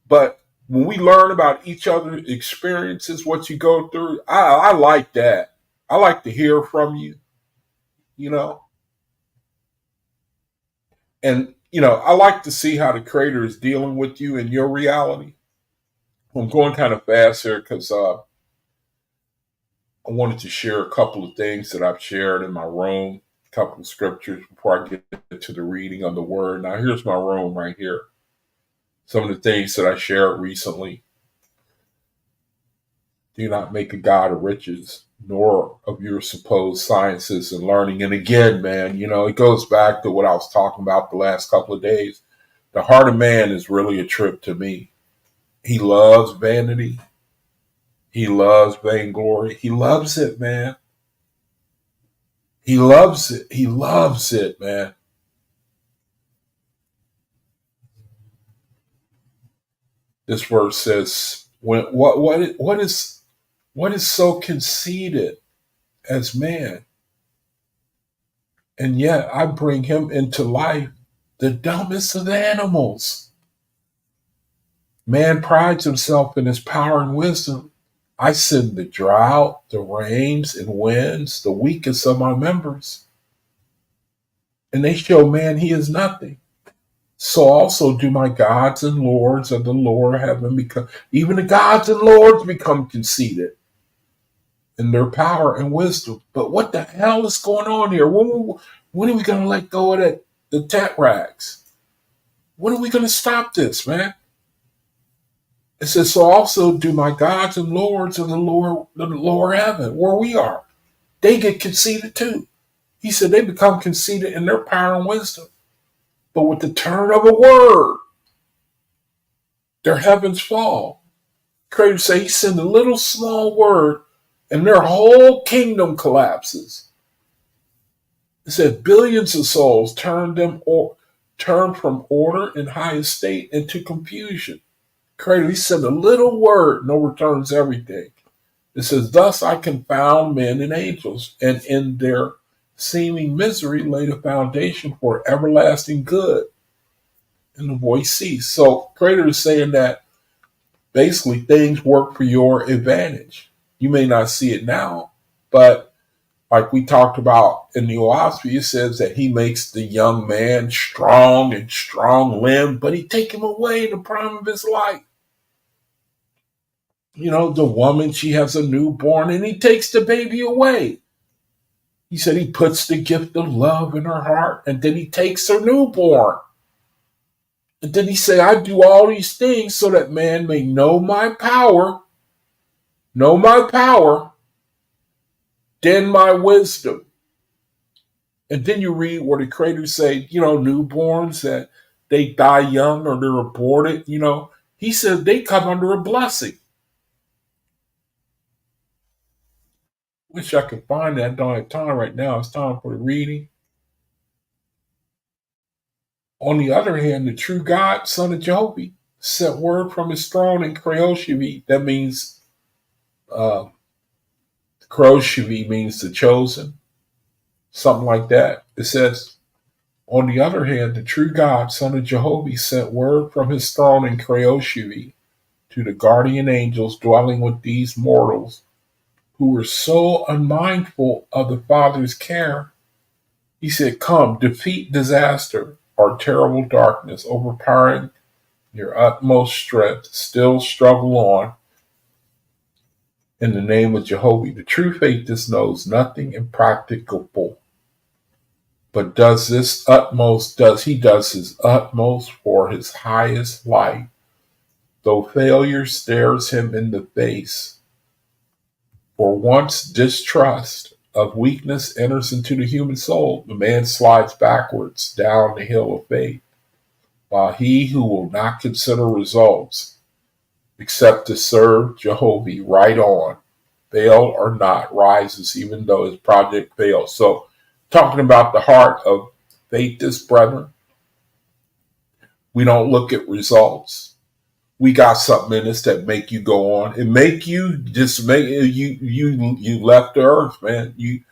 But when we learn about each other's experiences, what you go through, I like that. I like to hear from you, you know, and I like to see how the Creator is dealing with you in your reality. I'm going kind of fast here because I wanted to share a couple of things that I've shared in my room, a couple of scriptures before I get to the reading of the Word. Now, here's my room right here. Some of the things that I shared recently. Do not make a God of riches, nor of your supposed sciences and learning. And again, man, it goes back to what I was talking about the last couple of days. The heart of man is really a trip to me. He loves vanity. He loves vainglory. He loves it, man. He loves it. He loves it, man. This verse says, what is so conceited as man? And yet I bring him into life, the dumbest of animals. Man prides himself in his power and wisdom. I send the drought, the rains and winds, the weakest of my members. And they show man he is nothing. So also do my gods and lords of the lower heaven become, even the gods and lords become conceited in their power and wisdom. But what the hell is going on here? When are we going to let go of the tat rags? When are we going to stop this, man? It says, so also do my gods and lords of the lower heaven, where we are. They get conceited too. He said they become conceited in their power and wisdom. But with the turn of a word, their heavens fall. Creator say he sent a little small word and their whole kingdom collapses. It said billions of souls turn from order and high estate into confusion. Creator, he sent a little word and overturns everything. It says, thus I confound men and angels, and in their seeming misery laid a foundation for everlasting good. And the voice ceased. So Creator is saying that basically things work for your advantage. You may not see it now, but like we talked about in the OAHSPE, it says that he makes the young man strong and strong-limbed, but he take him away in the prime of his life. The woman, she has a newborn and he takes the baby away. He said he puts the gift of love in her heart and then he takes her newborn. And then he said, I do all these things so that man may know my power, then my wisdom. And then you read where the Creator say, newborns that they die young or they're aborted, he said they come under a blessing. Wish I could find that. I don't have time right now. It's time for the reading. On the other hand, the true God, Son of Jehovah, sent word from his throne in Kreoshevi. That means, Kreoshevi means the chosen. Something like that. It says, on the other hand, the true God, Son of Jehovah, sent word from his throne in Kreoshevi to the guardian angels dwelling with these mortals who were so unmindful of the Father's care. He said, come, defeat disaster or terrible darkness, overpowering your utmost strength, still struggle on in the name of Jehovah. The true faithist knows nothing impracticable, but does his utmost for his highest light, though failure stares him in the face. For once distrust of weakness enters into the human soul, the man slides backwards down the hill of faith, while he who will not consider results except to serve Jehovah right on, fail or not, rises even though his project fails. So, talking about the heart of faithists, brethren, we don't look at results. We got something in us that make you go on. It make you just make you left the earth, man. You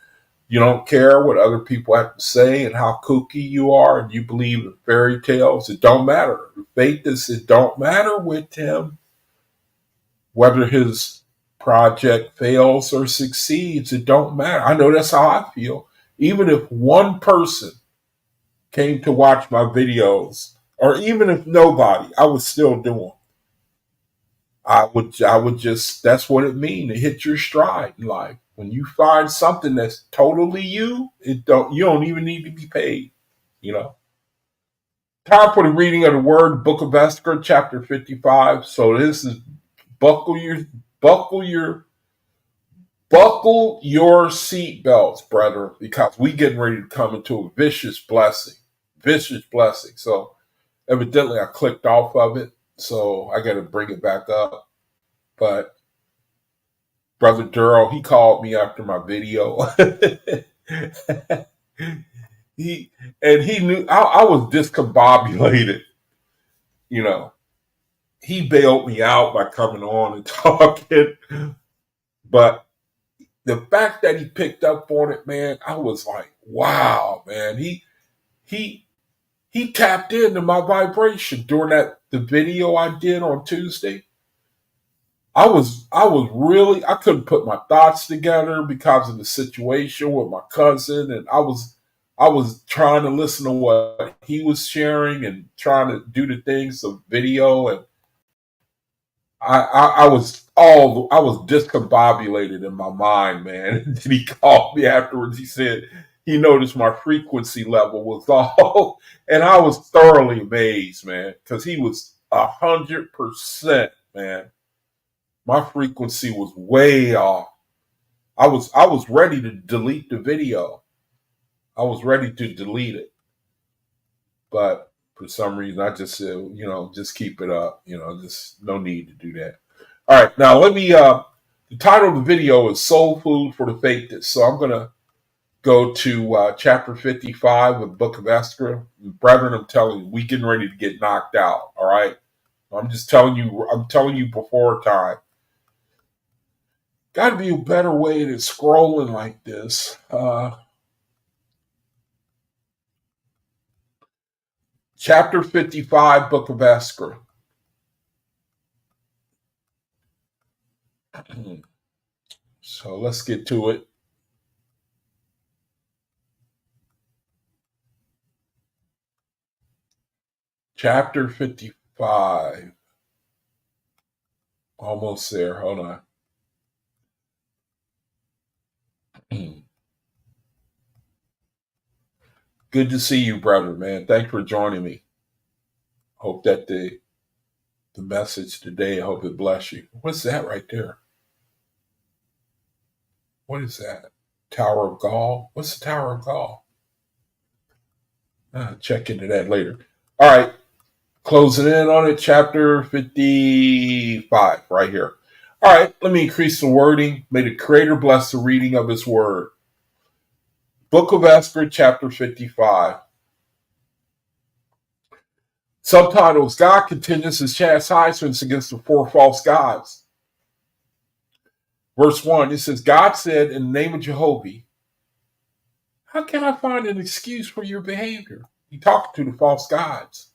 don't care what other people have to say and how kooky you are, and you believe in fairy tales. It don't matter. Faithists, it don't matter with him whether his project fails or succeeds. It don't matter. I know that's how I feel. Even if one person came to watch my videos, or even if nobody, I would still do them. I would just, that's what it means to hit your stride in life. When you find something that's totally you, you don't even need to be paid, you know. Time for the reading of the word, Book of Esther, chapter 55. So this is buckle your buckle your buckle your seatbelts, brother, because we getting ready to come into a vicious blessing. Vicious blessing. So evidently I clicked off of it, so I gotta bring it back up. But Brother Duro, he called me after my video. he he knew I was discombobulated. You know, he bailed me out by coming on and talking. But the fact that he picked up on it, man, I was like, wow, man. He he tapped into my vibration during the video I did on Tuesday. I was really, I couldn't put my thoughts together because of the situation with my cousin, and I was trying to listen to what he was sharing and trying to do the things of video, and I was discombobulated in my mind, man. And then he called me afterwards. He said he noticed my frequency level was off, and I was thoroughly amazed, man, because he was 100%, man. My frequency was way off. I was ready to delete the video. I was ready to delete it, but for some reason I just said, just keep it up. Just no need to do that. All right, now let me. The title of the video is "Soul Food for the Faithless," so I'm gonna go to chapter 55 of the Book of Esther. Brethren, I'm telling you, we getting ready to get knocked out. All right, I'm just telling you. I'm telling you before time. Got to be a better way than scrolling like this. Chapter 55, Book of Esther. So let's get to it. Chapter 55. Almost there. Hold on. Good to see you, brother, man. Thanks for joining me. Hope that the message today, I hope it bless you. What's that right there? What is that? Tower of Gaul? What's the Tower of Gaul? Check into that later. All right. Closing in on it, chapter 55, right here. All right, let me increase the wording. May the Creator bless the reading of His Word. Book of Esther, chapter 55. Subtitles: God continues His chastisements against the four false gods. Verse 1, it says, God said, in the name of Jehovah, how can I find an excuse for your behavior? He talked to the false gods.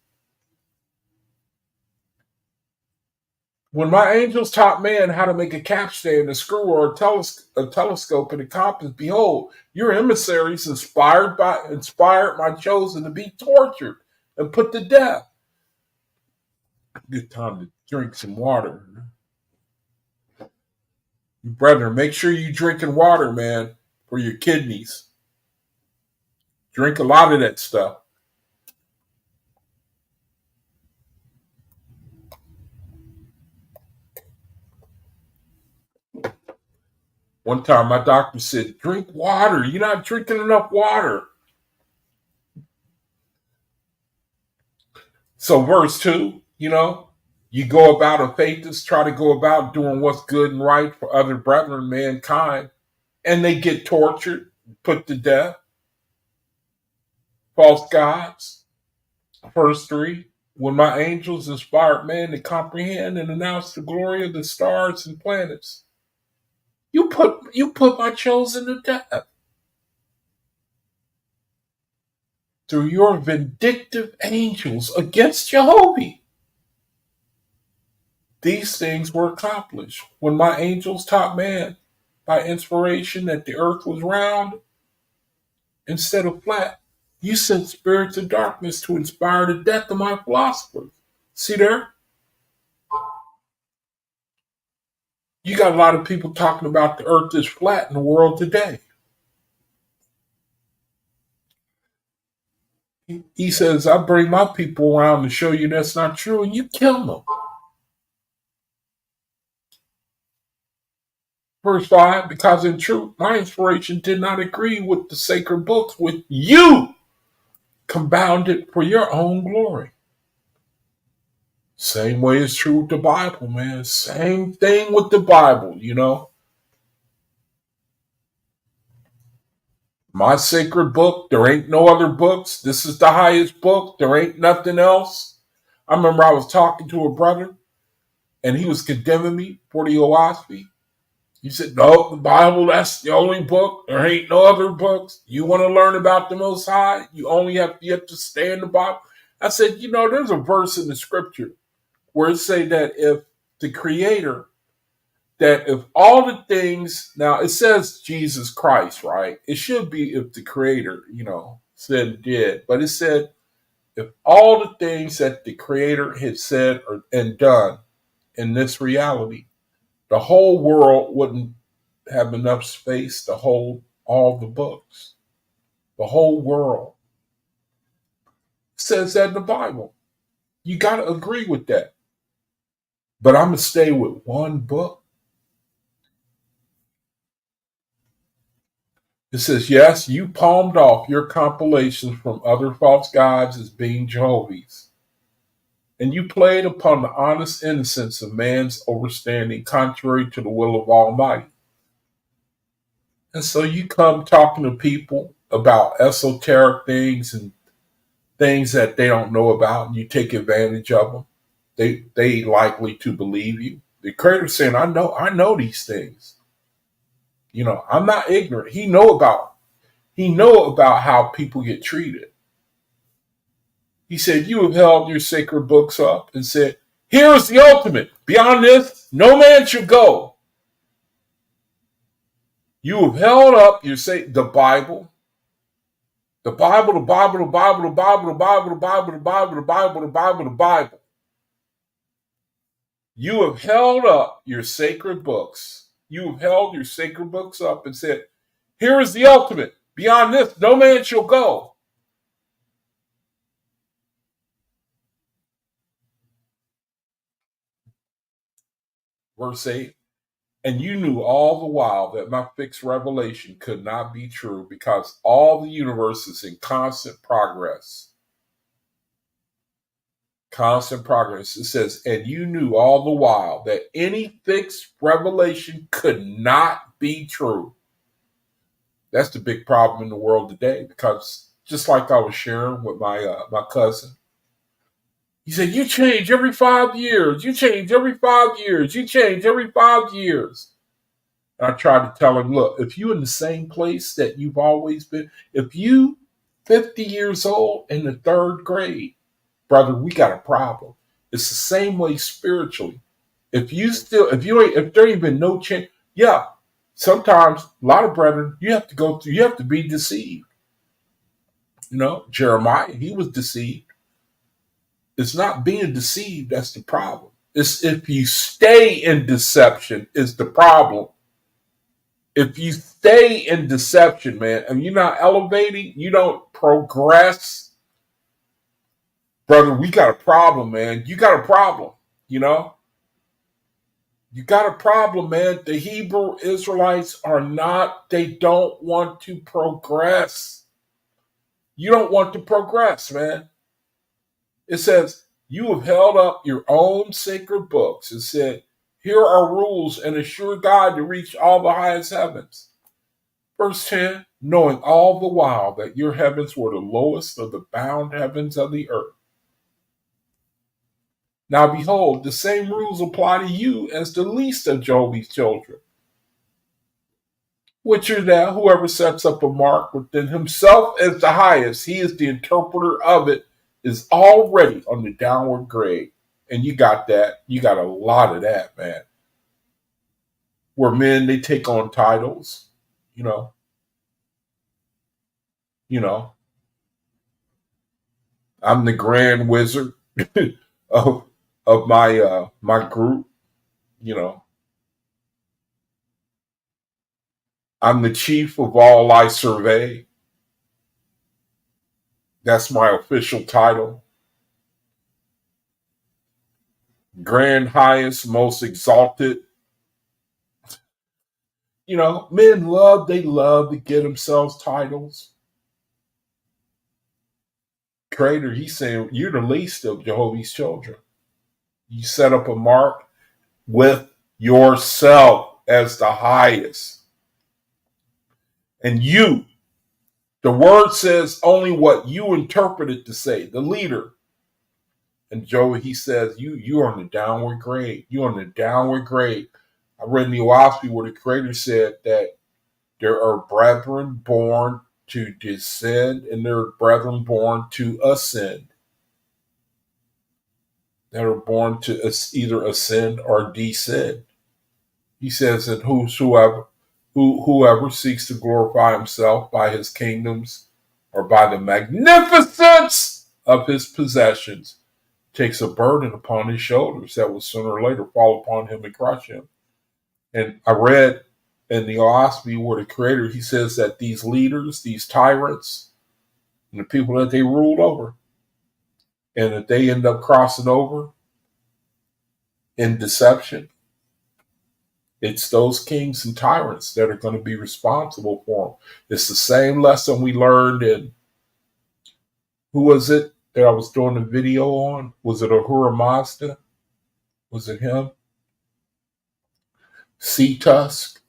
When my angels taught man how to make a capstan, a screw, or a telescope, and a compass, behold, your emissaries inspired my chosen to be tortured and put to death. Good time to drink some water. Brethren, make sure you drinking water, man, for your kidneys. Drink a lot of that stuff. One time my doctor said, drink water. You're not drinking enough water. So verse 2, you go about a faithist, try to go about doing what's good and right for other brethren, mankind, and they get tortured, put to death. False gods. Verse 3, when my angels inspired man to comprehend and announce the glory of the stars and planets, you put my chosen to death through your vindictive angels against Jehovah. These things were accomplished when my angels taught man by inspiration that the earth was round instead of flat. You sent spirits of darkness to inspire the death of my philosophers. See there? You got a lot of people talking about the earth is flat in the world today. He says, I bring my people around to show you that's not true, and you kill them. Verse 5, because in truth, my inspiration did not agree with the sacred books, with you compounded for your own glory. Same way is true with the Bible, man. Same thing with the Bible, My sacred book, there ain't no other books. This is the highest book. There ain't nothing else. I remember I was talking to a brother, and he was condemning me for the OAHSPE. He said, no, the Bible, that's the only book. There ain't no other books. You want to learn about the Most High? You have to stay in the Bible. I said, there's a verse in the scripture where it say that if the Creator, that if all the things, now it says Jesus Christ, right? It should be if the Creator, said and did. But it said, if all the things that the Creator had said and done in this reality, the whole world wouldn't have enough space to hold all the books. The whole world. It says that in the Bible. You got to agree with that. But I'm going to stay with one book. It says, yes, you palmed off your compilations from other false gods as being Jehovah's. And you played upon the honest innocence of man's overstanding, contrary to the will of Almighty. And so you come talking to people about esoteric things and things that they don't know about, and you take advantage of them. They likely to believe you. The Creator's saying, I know these things. I'm not ignorant. He know about how people get treated. He said, you have held your sacred books up and said, here is the ultimate. Beyond this, no man should go. You have held up the Bible, the Bible, the Bible, the Bible, the Bible, the Bible, the Bible, the Bible, the Bible, the Bible, the Bible. You have held up your sacred books. You have held your sacred books up and said, here is the ultimate. Beyond this, no man shall go. Verse 8, and you knew all the while that my fixed revelation could not be true because all the universe is in constant progress. Constant progress. It says, and you knew all the while that any fixed revelation could not be true. That's the big problem in the world today, because just like I was sharing with my cousin, he said, you change every 5 years. You change every 5 years. You change every 5 years. And I tried to tell him, look, if you're in the same place that you've always been, if you 50 years old in the 3rd grade, brother, we got a problem. It's the same way spiritually. If there ain't been no change, yeah, sometimes a lot of brethren, you have to be deceived. Jeremiah, he was deceived. It's not being deceived that's the problem. It's if you stay in deception is the problem. If you stay in deception, man, and you're not elevating, you don't progress, brother, we got a problem, man. You got a problem, You got a problem, man. The Hebrew Israelites they don't want to progress. You don't want to progress, man. It says, you have held up your own sacred books. It said, here are rules and a sure guide to reach all the highest heavens. Verse 10, knowing all the while that your heavens were the lowest of the bound heavens of the earth. Now behold, the same rules apply to you as the least of Jehovah's children. Which are that whoever sets up a mark within himself as the highest, he is the interpreter of it, is already on the downward grade. And you got that. You got a lot of that, man. Where men, they take on titles, you know, you know, I'm the grand wizard of my group, you know. I'm the chief of all I survey. That's my official title. Grand highest, most exalted. You know, men they love to get themselves titles. Creator, he's saying, you're the least of Jehovah's children. You set up a mark with yourself as the highest. And you, the word says only what you interpret it to say, the leader. And Joey, he says, you're on the downward grade. You're on the downward grade. I read in the OAHSPE where the Creator said that there are brethren born to descend and there are brethren born to ascend. That are born to either ascend or descend. He says that whoever seeks to glorify himself by his kingdoms or by the magnificence of his possessions takes a burden upon his shoulders that will sooner or later fall upon him and crush him. And I read in the OAHSPE where the Creator, he says that these leaders, these tyrants, and the people that they ruled over, and that they end up crossing over in deception, it's those kings and tyrants that are going to be responsible for them. It's the same lesson we learned in, who was it that I was doing a video on? Was it Ahura Mazda? Was it him? Sea Tusk?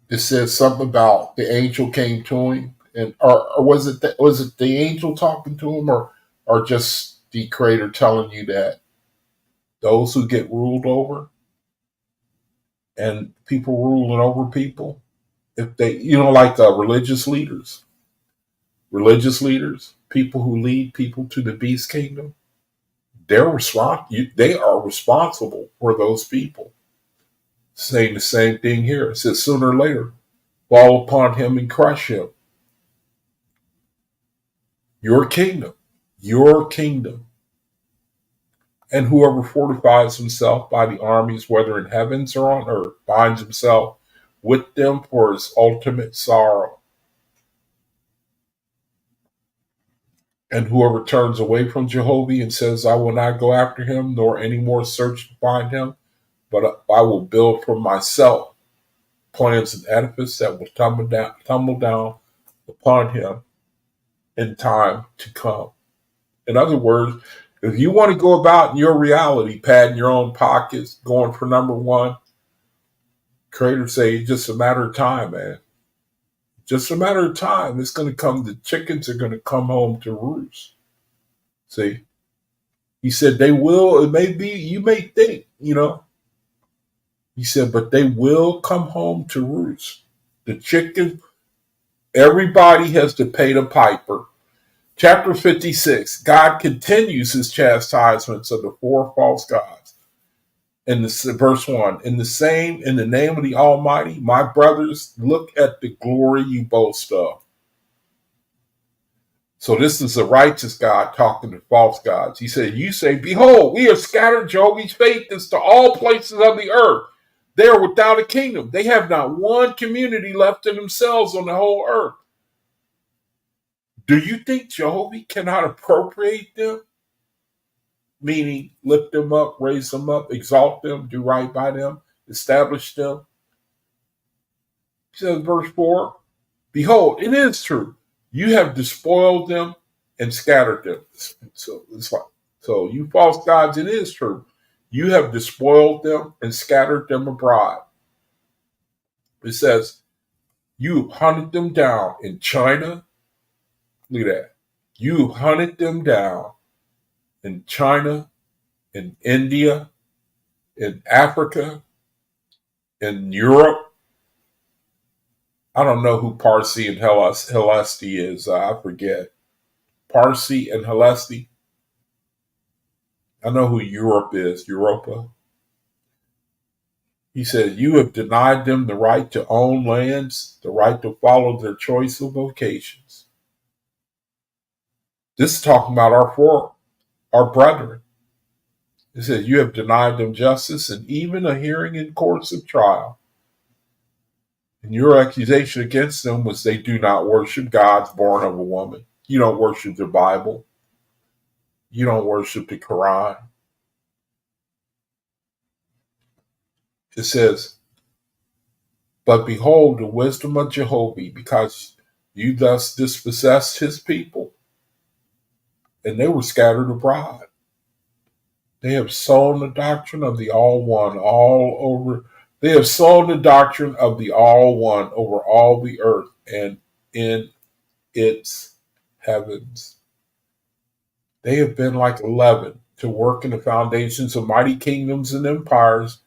It says something about the angel came to him, and or was it the angel talking to him, or just the Creator telling you that those who get ruled over and people ruling over people, if they, like religious leaders, people who lead people to the beast kingdom, they are responsible for those people. Saying the same thing here. It says sooner or later, fall upon him and crush him. Your kingdom. And whoever fortifies himself by the armies, whether in heavens or on earth, binds himself with them for his ultimate sorrow. And whoever turns away from Jehovah and says, I will not go after him, nor any more search to find him, but I will build for myself plans and edifice that will tumble down upon him in time to come. In other words, if you want to go about in your reality, padding your own pockets, going for number one, Creator say it's just a matter of time, man. Just a matter of time. It's going to come. The chickens are going to come home to roost. See, he said they will. It may be, you may think, He said, but they will come home to roost. The chicken, everybody has to pay the piper. Chapter 56, God continues his chastisements of the four false gods. In verse 1, in the name of the Almighty, my brothers, look at the glory you boast of. So this is a righteous God talking to false gods. He said, you say, behold, we have scattered Jehovah's faithists to all places of the earth. They are without a kingdom. They have not one community left to themselves on the whole earth. Do you think Jehovah cannot appropriate them? meaning lift them up, raise them up, exalt them, do right by them, establish them. He says, verse 4, behold, it is true. You have despoiled them and scattered them. So it's like, so you false gods, it is true. You have despoiled them and scattered them abroad. It says, you hunted them down in China. Look at that. You hunted them down in China, in India, in Africa, in Europe. I don't know who Parsi and Helesti is. I forget. Parsi and Helesti. I know who Europe is, Europa. He said, you have denied them the right to own lands, the right to follow their choice of vocations. This is talking about our brethren. It says, you have denied them justice and even a hearing in courts of trial. And your accusation against them was they do not worship gods born of a woman. You don't worship the Bible. You don't worship the Quran. It says, but behold the wisdom of Jehovah, because you thus dispossessed his people, and they were scattered abroad. They have sown the doctrine of the all one all over. They have sown the doctrine of the all one over all the earth and in its heavens. They have been like leaven to work in the foundations of mighty kingdoms and empires.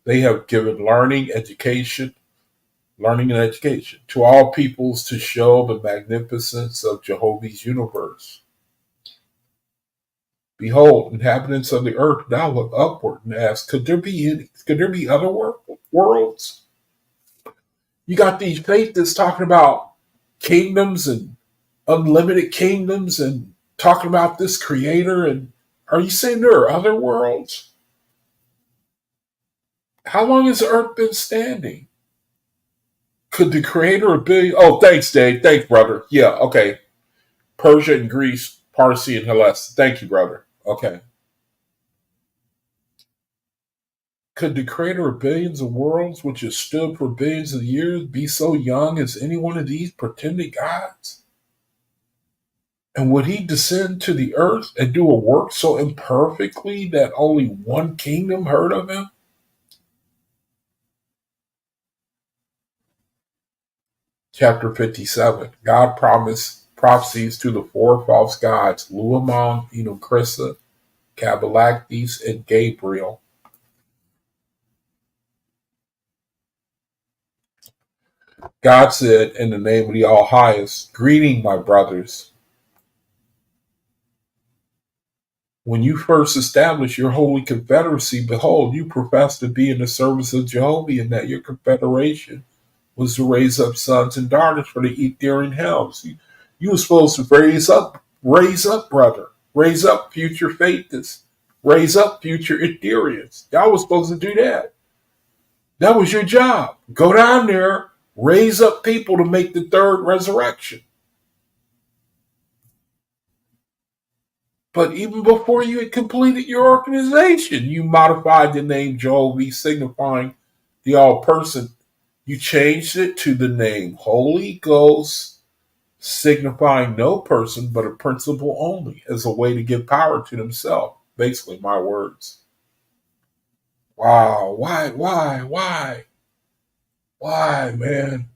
They have given learning and education to all peoples to show the magnificence of Jehovah's universe. Behold, inhabitants of the earth, now look upward and ask, could there be other worlds? You got these faithists talking about kingdoms and unlimited kingdoms and talking about this creator. And are you saying there are other worlds? How long has the earth been standing? Could the creator of billions... Oh, thanks, Dave. Thanks, brother. Yeah, okay. Persia and Greece, Parsi and Hellas. Thank you, brother. Okay. Could the creator of billions of worlds, which has stood for billions of years, be so young as any one of these pretended gods? And would he descend to the earth and do a work so imperfectly that only one kingdom heard of him? Chapter 57. God promised prophecies to the four false gods, Luamon, Enocrissa, Cabalactes, and Gabriel. God said, in the name of the All-Highest, greeting, my brothers. When you first established your holy confederacy, behold, you professed to be in the service of Jehovah, and that your confederation was to raise up sons and daughters for the Etherian helms. You were supposed to raise up, brother. Raise up future faithists. Raise up future Etherians. Y'all was supposed to do that. That was your job. Go down there, raise up people to make the third resurrection. But even before you had completed your organization, you modified the name Jehovah, signifying the all-person. You changed it to the name Holy Ghost, signifying no person but a principle only, as a way to give power to themselves. Basically, my words. Wow, why, man?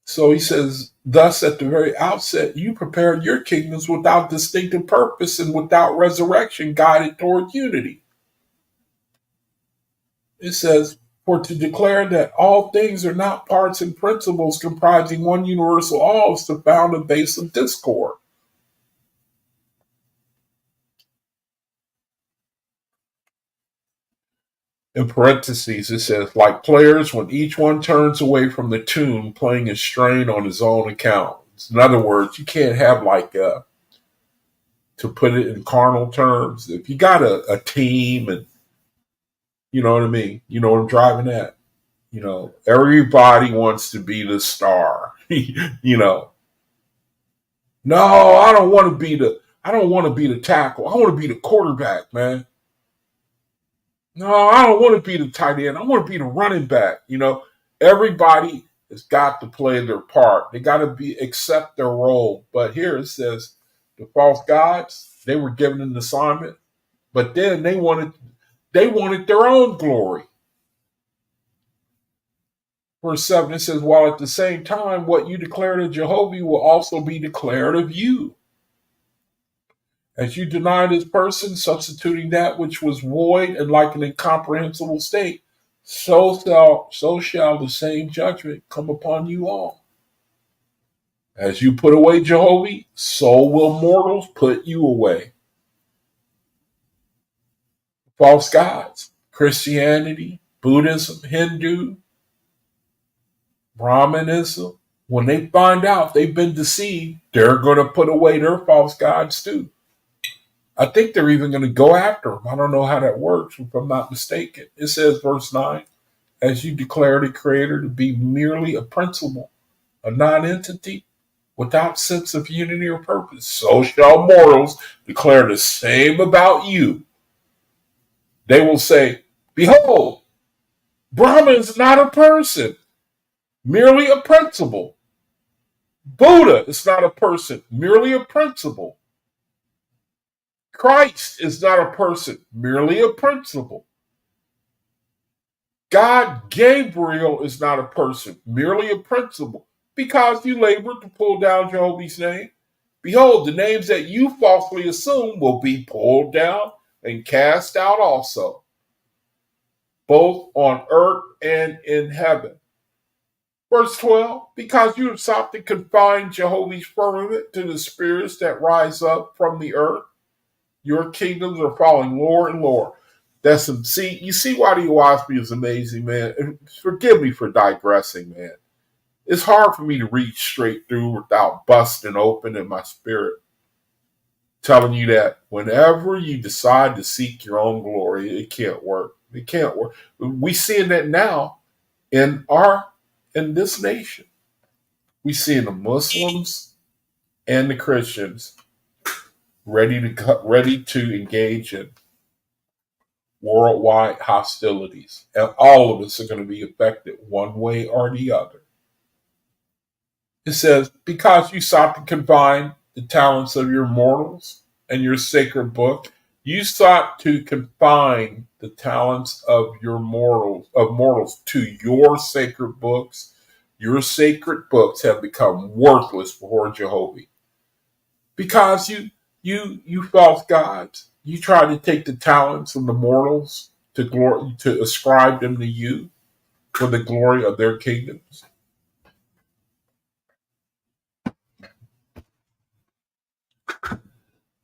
So he says, thus at the very outset, you prepared your kingdoms without distinctive purpose and without resurrection, guided toward unity. It says, for to declare that all things are not parts and principles comprising one universal all is to found a base of discord. In parentheses, it says, like players, when each one turns away from the tune, playing a strain on his own account. In other words, you can't have to put it in carnal terms, if you got a team and you know what I mean, you know what I'm driving at. Everybody wants to be the star. No, I don't want to be I don't want to be the tackle. I want to be the quarterback, man. No, I don't want to be the tight end. I want to be the running back. Everybody has got to play their part. They got to accept their role. But here it says the false gods, they were given an assignment, but then they wanted their own glory. Verse 7, it says, while at the same time, what you declare to Jehovah will also be declared of you. As you deny this person, substituting that which was void and like an incomprehensible state, so shall the same judgment come upon you all. As you put away Jehovah, so will mortals put you away. False gods, Christianity, Buddhism, Hindu, Brahmanism, when they find out they've been deceived, they're going to put away their false gods too. I think they're even going to go after them. I don't know how that works, if I'm not mistaken. It says, verse 9, as you declare the Creator to be merely a principle, a non-entity, without sense of unity or purpose, so shall mortals declare the same about you. They will say, behold, Brahma is not a person, merely a principle. Buddha is not a person, merely a principle. Christ is not a person, merely a principle. God Gabriel is not a person, merely a principle. Because you labored to pull down Jehovah's name, behold, the names that you falsely assume will be pulled down and cast out also, both on earth and in heaven. Verse 12, because you have sought to confine Jehovah's firmament to the spirits that rise up from the earth, your kingdoms are falling lower and lower. You see why the OAHSPE is amazing, man. And forgive me for digressing, man. It's hard for me to read straight through without busting open in my spirit, telling you that whenever you decide to seek your own glory, it can't work. It can't work. We seeing that now in this nation. We seeing the Muslims and the Christians ready to engage in worldwide hostilities, and all of us are going to be affected one way or the other. It says, because you sought to confine the talents of your mortals and your sacred book, you sought to confine the talents of your mortals to your sacred books. Your sacred books have become worthless before Jehovah. Because you false gods, you try to take the talents of the mortals to ascribe them to you for the glory of their kingdoms.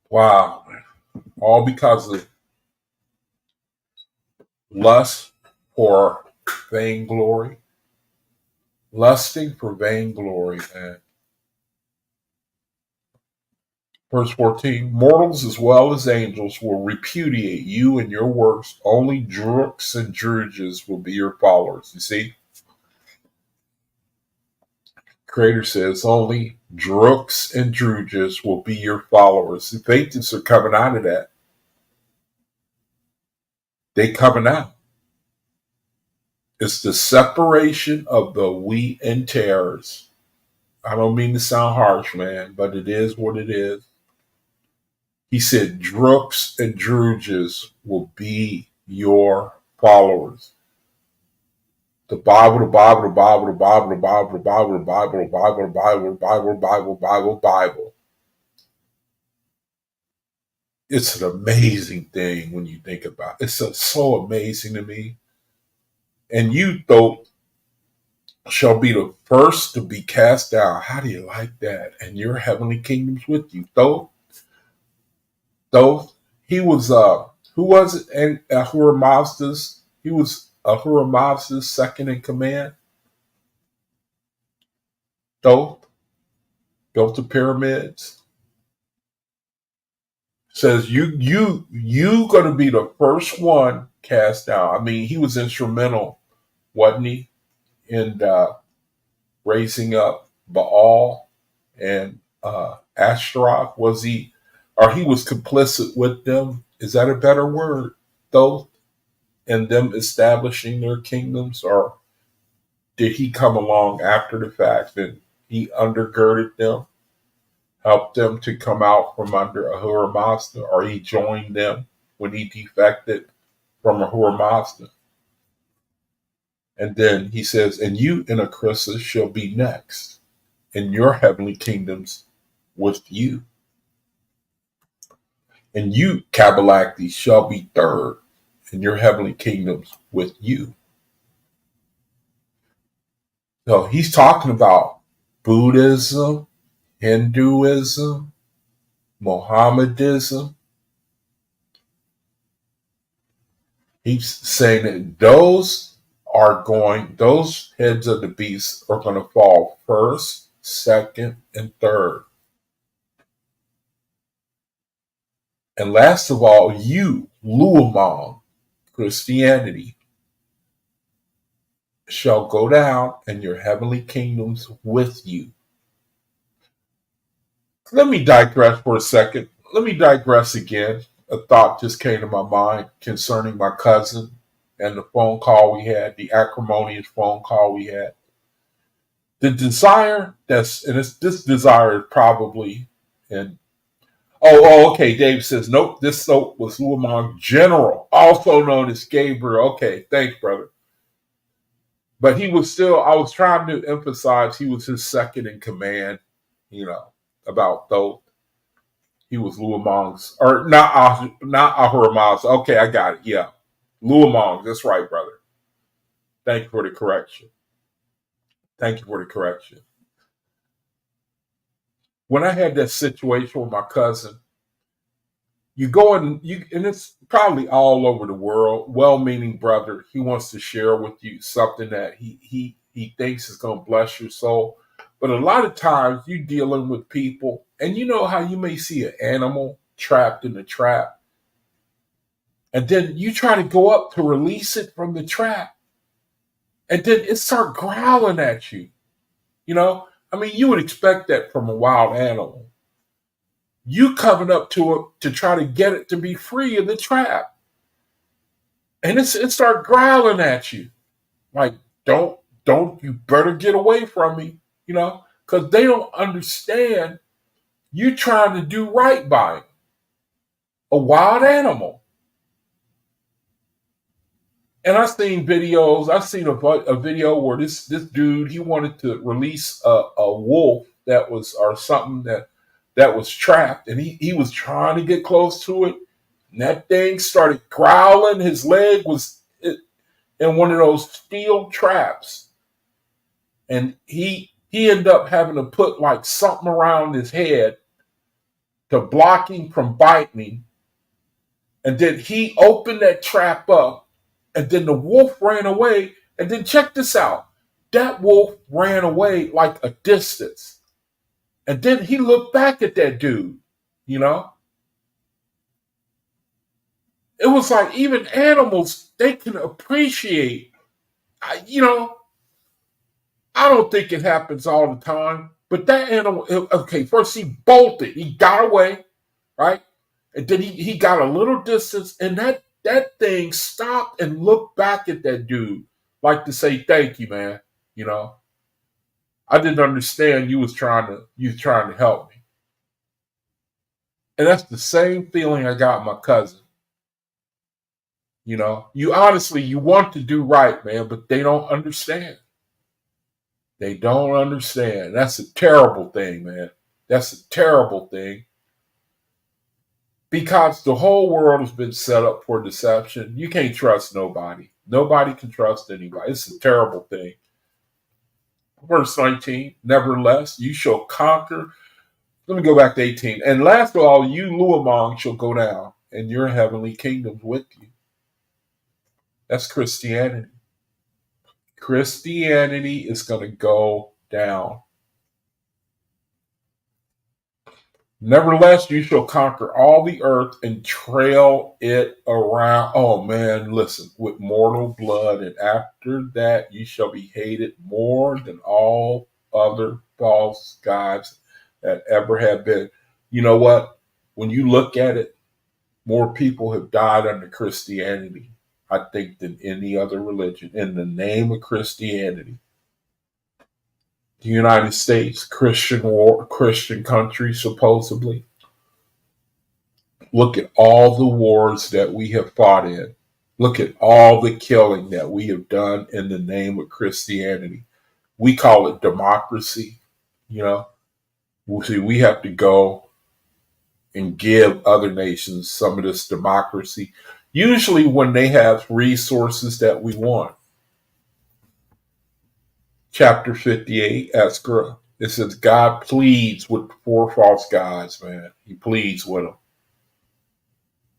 Wow. All because of lust for vainglory. Lusting for vainglory, man. Verse 14, mortals as well as angels will repudiate you and your works. Only droogs and drudges will be your followers. You see? Creator says only droogs and drudges will be your followers. The FAITHISTS are coming out of that. They coming out. It's the separation of the wheat and tares. I don't mean to sound harsh, man, but it is what it is. He said, droogs and drudges will be your followers. The Bible, the Bible, the Bible, the Bible, the Bible, the Bible, the Bible, the Bible, the Bible, the Bible, Bible, Bible, Bible. It's an amazing thing when you think about it. It's so amazing to me. And you, though, shall be the first to be cast down. How do you like that? And your heavenly kingdoms with you. Though he was who was it? And Ahura Mazda's. He was Ahura Mazda's second in command. Thoth built the pyramids. Says you gonna be the first one cast down. I mean, he was instrumental, wasn't he, in raising up Baal and Ashtaroth? Was he or he was complicit with them. Is that a better word, though? In them establishing their kingdoms, or did he come along after the fact and he undergirded them, helped them to come out from under Ahura Mazda, or he joined them when he defected from Ahura Mazda? And then he says, and you, Anachrystus, shall be next in your heavenly kingdoms with you. And you, Cabalacti, shall be third in your heavenly kingdoms with you. So he's talking about Buddhism, Hinduism, Mohammedanism. He's saying that those heads of the beast are going to fall first, second, and third. And last of all, you, Luamong, Christianity, shall go down in your heavenly kingdoms with you. Let me digress for a second. Let me digress again. A thought just came to my mind concerning my cousin and the phone call we had, the acrimonious phone call we had. The desire this desire is probably, and okay, Dave says, nope, this soap was Luamong General, also known as Gabriel. Okay, thanks, brother. But he was still, I was trying to emphasize he was his second in command, about those. He was Luamong's, or not Ahura Mazda. Okay, I got it. Yeah. Luamong, that's right, brother. Thank you for the correction. When I had that situation with my cousin, you go and it's probably all over the world. Well-meaning brother, he wants to share with you something that he thinks is going to bless your soul. But a lot of times you're dealing with people, and you know how you may see an animal trapped in a trap, and then you try to go up to release it from the trap, and then it starts growling at you. You would expect that from a wild animal. You coming up to it to try to get it to be free in the trap, and it starts growling at you, like, don't, you better get away from me, because they don't understand you trying to do right by it. A wild animal. And I've seen videos. I've seen a video where this dude, he wanted to release a wolf that was, or something that was trapped, and he was trying to get close to it, and that thing started growling. His leg was in one of those steel traps, and he ended up having to put like something around his head to block him from biting him. And then he opened that trap up, and then the wolf ran away. And then check this out. That wolf ran away like a distance. And then he looked back at that dude, It was like even animals, they can appreciate, I don't think it happens all the time. But that animal, okay, first he bolted. He got away, right? And then he got a little distance, and that thing stopped and looked back at that dude like to say, thank you, man. I didn't understand you was trying to help me. And that's the same feeling I got my cousin. You honestly, you want to do right, man, but they don't understand. They don't understand. That's a terrible thing, man. That's a terrible thing. Because the whole world has been set up for deception. You can't trust nobody. Nobody can trust anybody. It's a terrible thing. Verse 19, nevertheless, you shall conquer. Let me go back to 18. And last of all, you, Luamong, shall go down, and your heavenly kingdoms with you. That's Christianity. Christianity is going to go down. Nevertheless, you shall conquer all the earth and trail it around. Oh man, listen, with mortal blood. And after that, you shall be hated more than all other false gods that ever have been. You know what? when you look at it, more people have died under Christianity, I think, than any other religion in the name of Christianity. The United States, Christian country, supposedly. Look at all the wars that we have fought in. Look at all the killing that we have done in the name of Christianity. We call it democracy. You know, see, we have to go and give other nations some of this democracy, usually when they have resources that we want. Chapter 58, Ezra, it says God pleads with the four false gods, man. He pleads with them.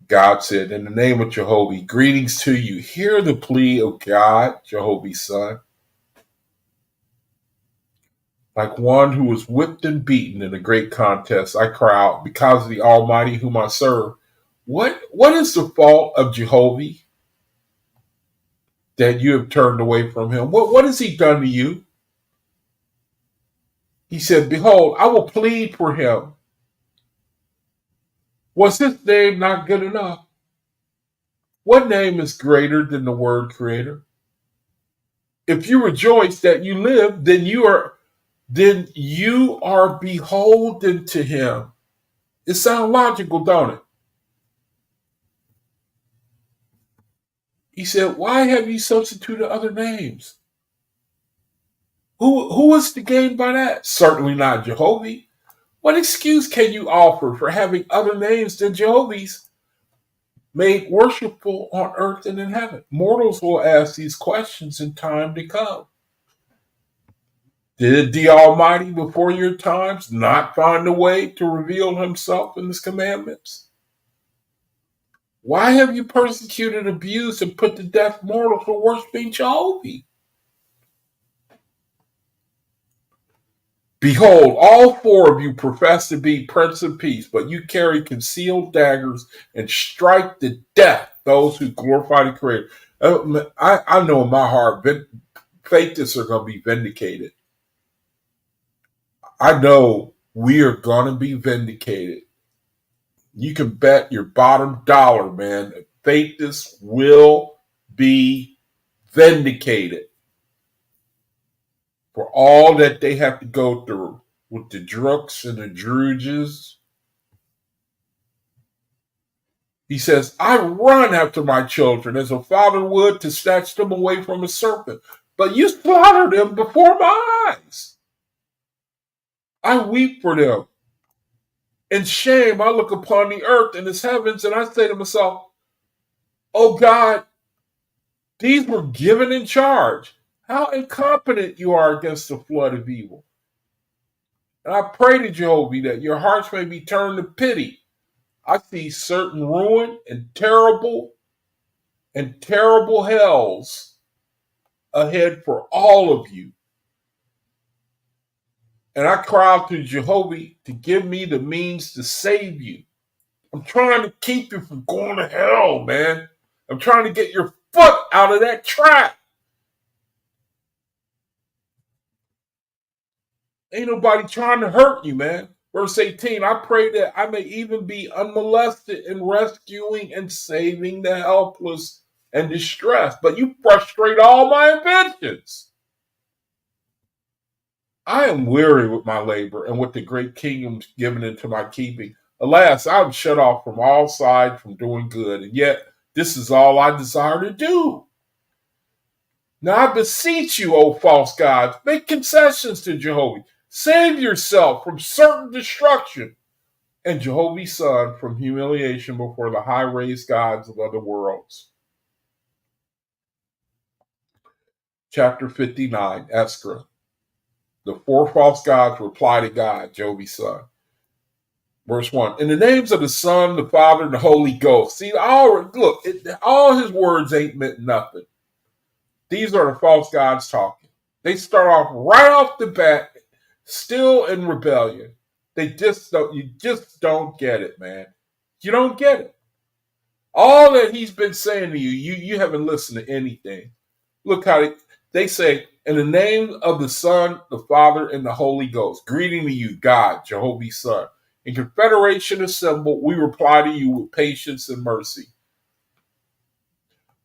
God said, in the name of Jehovah, greetings to you. Hear the plea of God, Jehovah's son. Like one who was whipped and beaten in a great contest, I cry out, because of the Almighty whom I serve. What is the fault of Jehovah that you have turned away from him? What has he done to you? He said, behold, I will plead for him. Was his name not good enough? What name is greater than the word creator? If you rejoice that you live, then you are beholden to him. It sounds logical, don't it? He said, why have you substituted other names? Who is to gain by that? Certainly not Jehovah. What excuse can you offer for having other names than Jehovah's made worshipful on earth and in heaven? Mortals will ask these questions in time to come. Did the Almighty before your times not find a way to reveal himself in his commandments? Why have you persecuted, abused, and put to death mortals for worshiping Jehovah? Behold, all four of you profess to be Prince of Peace, but you carry concealed daggers and strike to death those who glorify the Creator. I know in my heart, faithists are going to be vindicated. I know we are going to be vindicated. You can bet your bottom dollar, man, faithists will be vindicated for all that they have to go through with the drooks and the drooges. He says, I run after my children as a father would to snatch them away from a serpent, but you slaughtered them before my eyes. I weep for them. In shame, I look upon the earth and its heavens, and I say to myself, oh God, these were given in charge. How incompetent you are against the flood of evil. And I pray to Jehovah that your hearts may be turned to pity. I see certain ruin and terrible hells ahead for all of you. And I cry out to Jehovah to give me the means to save you. I'm trying to keep you from going to hell, man. I'm trying to get your foot out of that trap. Ain't nobody trying to hurt you, man. Verse 18, I pray that I may even be unmolested in rescuing and saving the helpless and distressed. But you frustrate all my inventions. I am weary with my labor and with the great kingdoms given into my keeping. Alas, I am shut off from all sides from doing good, and yet this is all I desire to do. Now I beseech you, O false gods, make concessions to Jehovah. Save yourself from certain destruction, and Jehovah's Son from humiliation before the high-raised gods of other worlds. Chapter 59, Ezra. The four false gods reply to God, Jehovah's Son. Verse 1, in the names of the Son, the Father, and the Holy Ghost. See, all his words ain't meant nothing. These are the false gods talking. They start off right off the bat, still in rebellion. You just don't get it, man. You don't get it. All that he's been saying to you haven't listened to anything. Look how they say, in the name of the Son, the Father, and the Holy Ghost, greeting to you, God, Jehovah's Son. In confederation assembled, we reply to you with patience and mercy.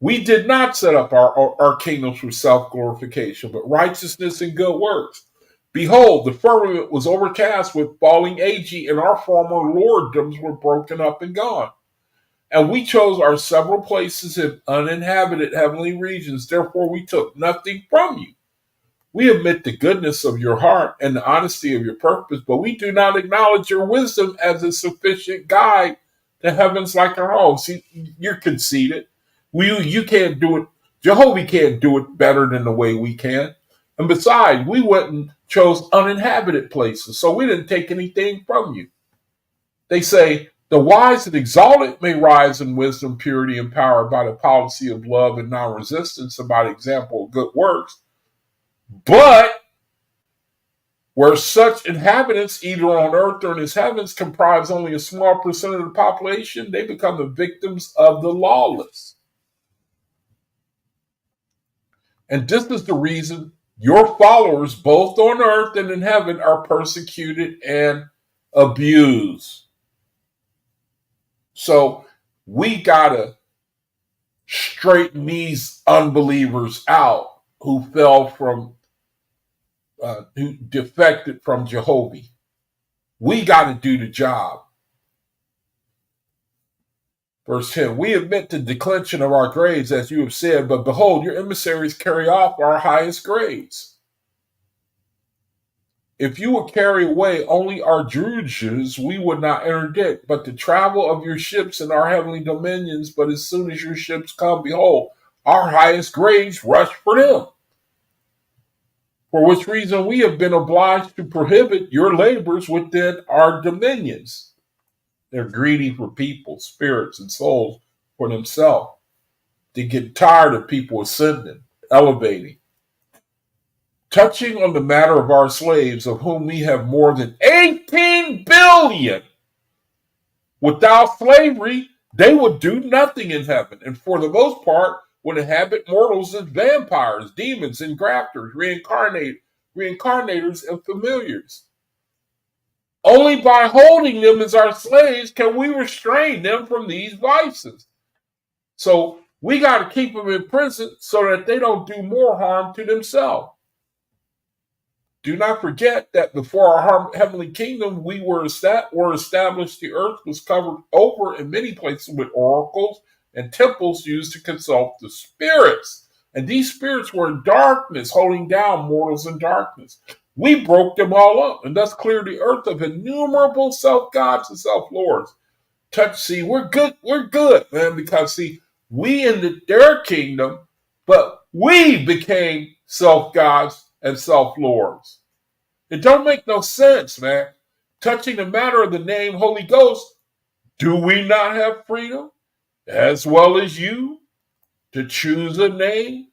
We did not set up our kingdoms for self-glorification, but righteousness and good works. Behold, the firmament was overcast with falling agi, and our former lorddoms were broken up and gone. And we chose our several places in uninhabited heavenly regions. Therefore, we took nothing from you. We admit the goodness of your heart and the honesty of your purpose, but we do not acknowledge your wisdom as a sufficient guide to heavens like our own. See, you're conceited. You can't do it. Jehovah can't do it better than the way we can. And besides, we went and chose uninhabited places, so we didn't take anything from you. They say, the wise and exalted may rise in wisdom, purity, and power by the policy of love and non-resistance and by the example of good works. But where such inhabitants, either on earth or in his heavens, comprise only a small percent of the population, they become the victims of the lawless. And this is the reason your followers, both on earth and in heaven, are persecuted and abused. So we gotta straighten these unbelievers out who fell from, who defected from Jehovah. We got to do the job. Verse 10, we admit the declension of our grades, as you have said, but behold, your emissaries carry off our highest grades. If you would carry away only our druges, we would not interdict, but the travel of your ships in our heavenly dominions. But as soon as your ships come, behold, our highest grades rush for them. For which reason we have been obliged to prohibit your labors within our dominions. They're greedy for people, spirits, and souls for themselves. They get tired of people ascending, elevating. Touching on the matter of our slaves, of whom we have more than 18 billion, without slavery, they would do nothing in heaven, and for the most part would inhabit mortals as vampires, demons, and grafters, reincarnators, and familiars. Only by holding them as our slaves can we restrain them from these vices. So we got to keep them in prison so that they don't do more harm to themselves. Do not forget that before our heavenly kingdom we were established, the earth was covered over in many places with oracles and temples used to consult the spirits. And these spirits were in darkness, holding down mortals in darkness. We broke them all up and thus cleared the earth of innumerable self-gods and self-lords. We're good, man, because we ended their kingdom, but we became self-gods and self-lords. It don't make no sense, man. Touching the matter of the name Holy Ghost, do we not have freedom, as well as you, to choose a name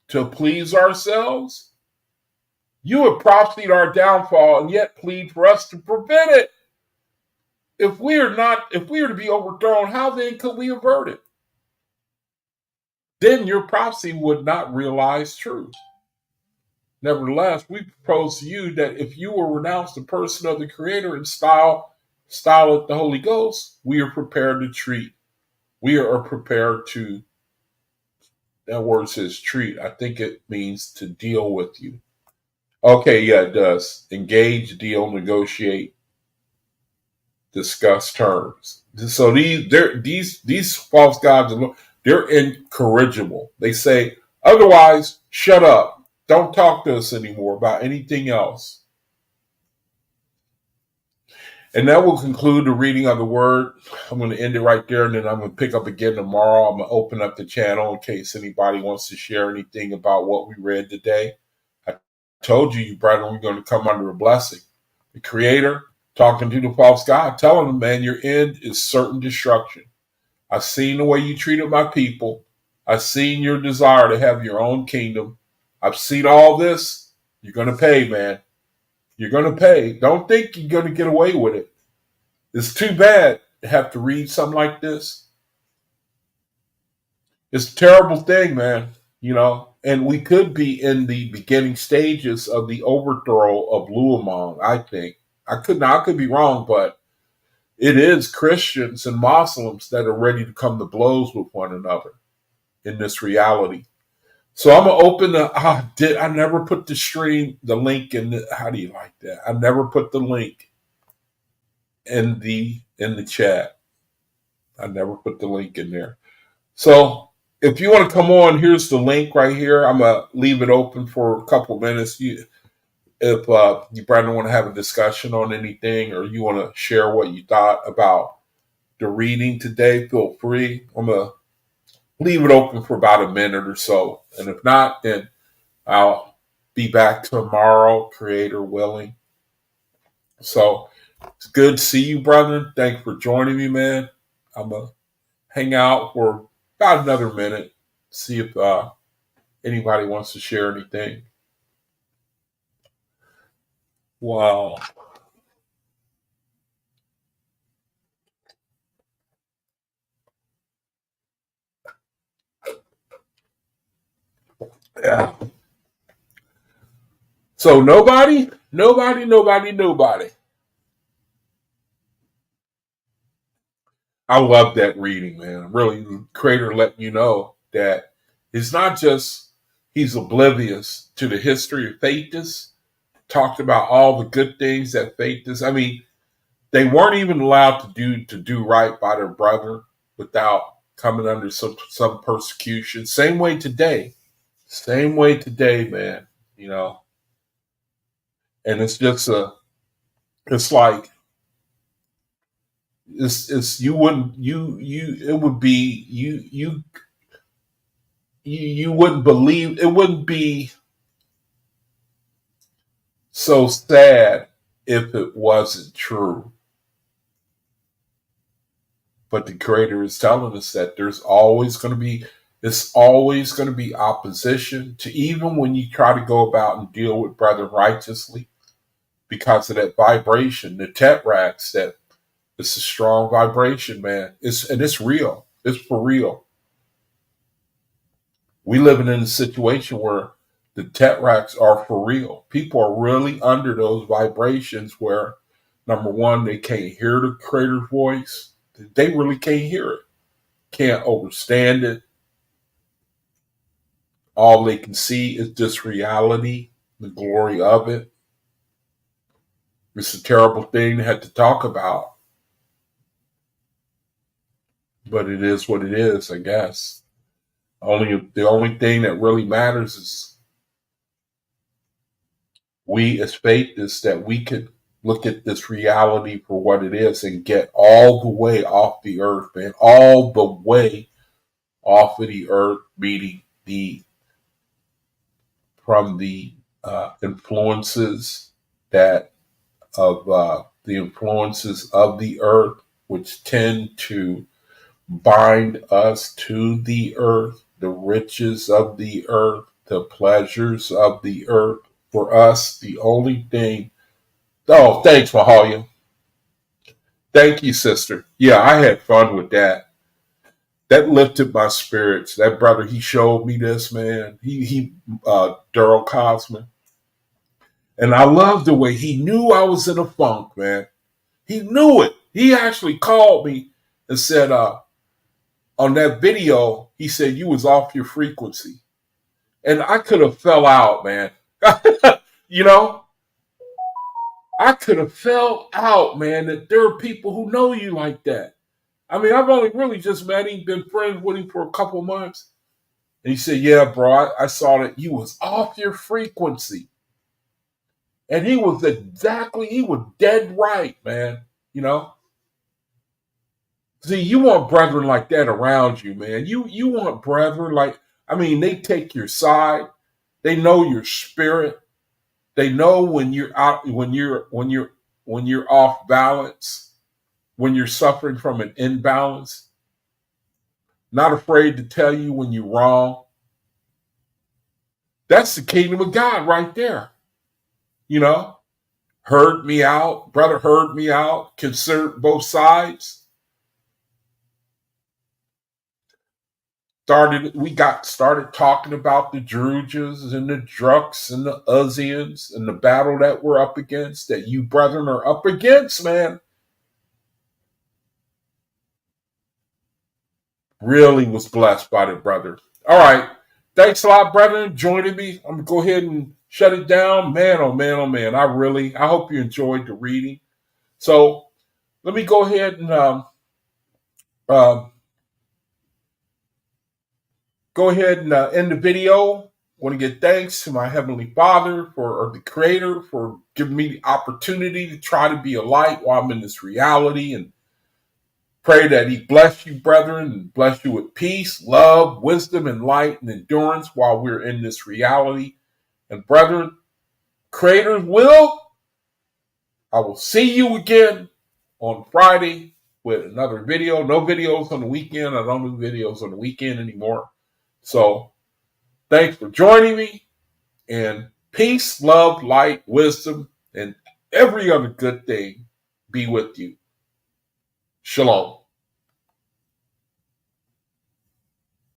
to please ourselves? You have prophesied our downfall and yet plead for us to prevent it. If we are to be overthrown, how then could we avert it? Then your prophecy would not realize truth. Nevertheless, we propose to you that if you will renounce the person of the Creator and style it the Holy Ghost, we are prepared to treat. We are prepared to, that word says treat. I think it means to deal with you. Okay, yeah, it does. Engage, deal, negotiate, discuss terms. So these false gods, they're incorrigible. They say, otherwise, shut up. Don't talk to us anymore about anything else. And that will conclude the reading of the word. I'm going to end it right there, and then I'm going to pick up again tomorrow. I'm going to open up the channel in case anybody wants to share anything about what we read today. I told you, brethren, we're going to come under a blessing. The Creator talking to the false God, telling them, man, your end is certain destruction. I've seen the way you treated my people. I've seen your desire to have your own kingdom. I've seen all this. You're going to pay, man. You're going to pay. Don't think you're going to get away with it. It's too bad to have to read something like this. It's a terrible thing, man. And we could be in the beginning stages of the overthrow of Luamon, I think. I could be wrong, but it is Christians and Muslims that are ready to come to blows with one another in this reality. So I'm gonna open the. I never put the link in. How do you like that? I never put the link in the chat. I never put the link in there. So if you want to come on, here's the link right here. I'm gonna leave it open for a couple minutes. If you Brandon want to have a discussion on anything, or you want to share what you thought about the reading today, feel free. I'm gonna leave it open for about a minute or so, and if not, then I'll be back tomorrow, Creator willing. So it's good to see you, brother. Thanks for joining me, man. I'm gonna hang out for about another minute, see if anybody wants to share anything. Wow. Yeah. So nobody. I love that reading, man. Really, the Creator letting you know that it's not just he's oblivious to the history of faithists, talked about all the good things that faithists. I mean, they weren't even allowed to do right by their brother without coming under some persecution. Same way today. Same way today, man. You know, and it's just it's like it's you wouldn't you it would be you wouldn't believe it wouldn't be so sad if it wasn't true. But the Creator is telling us that it's always going to be opposition to, even when you try to go about and deal with brethren righteously, because of that vibration, the tetrax. That it's a strong vibration, man. It's real. It's for real. We living in a situation where the tetrax are for real. People are really under those vibrations where, number one, they can't hear the Creator's voice. They really can't hear it. Can't understand it. All they can see is just reality, the glory of it. It's a terrible thing to have to talk about, but it is what it is, I guess. The only thing that really matters is we as faithists, that we could look at this reality for what it is and get all the way off the earth, man. All the way off of the earth, meaning from the influences that of the influences of the earth, which tend to bind us to the earth, the riches of the earth, the pleasures of the earth. For us, the only thing. Oh, thanks, Mahalia. Thank you, sister. Yeah, I had fun with that. That lifted my spirits. That brother, he showed me this, man. He Daryl Cosman. And I love the way he knew I was in a funk, man. He knew it. He actually called me and said, on that video, he said you was off your frequency. And I could have fell out, man. You know, I could have fell out, man, that there are people who know you like that. I mean, I've only really just met him, been friends with him for a couple months. And he said, yeah, bro, I saw that you was off your frequency. And he was dead right, man. You know? See, you want brethren like that around you, man. You want brethren like, I mean, they take your side. They know your spirit. They know when you're out, when you're off balance, when you're suffering from an imbalance. Not afraid to tell you when you're wrong. That's the kingdom of God right there. You know, heard me out, brother heard me out, considered both sides. Started talking about the Druges and the Druks and the Uzzians and the battle that we're up against, that you brethren are up against, man. Really was blessed by it, brother. All right. Thanks a lot, brother, joining me. I'm going to go ahead and shut it down. Man, oh man, oh man. I hope you enjoyed the reading. So let me go ahead and uh, end the video. I want to give thanks to my Heavenly Father or the Creator for giving me the opportunity to try to be a light while I'm in this reality, and pray that He bless you, brethren, and bless you with peace, love, wisdom, and light and endurance while we're in this reality. And brethren, Creator's will, I will see you again on Friday with another video. No videos on the weekend. I don't do videos on the weekend anymore. So thanks for joining me. And peace, love, light, wisdom, and every other good thing be with you. Shalom.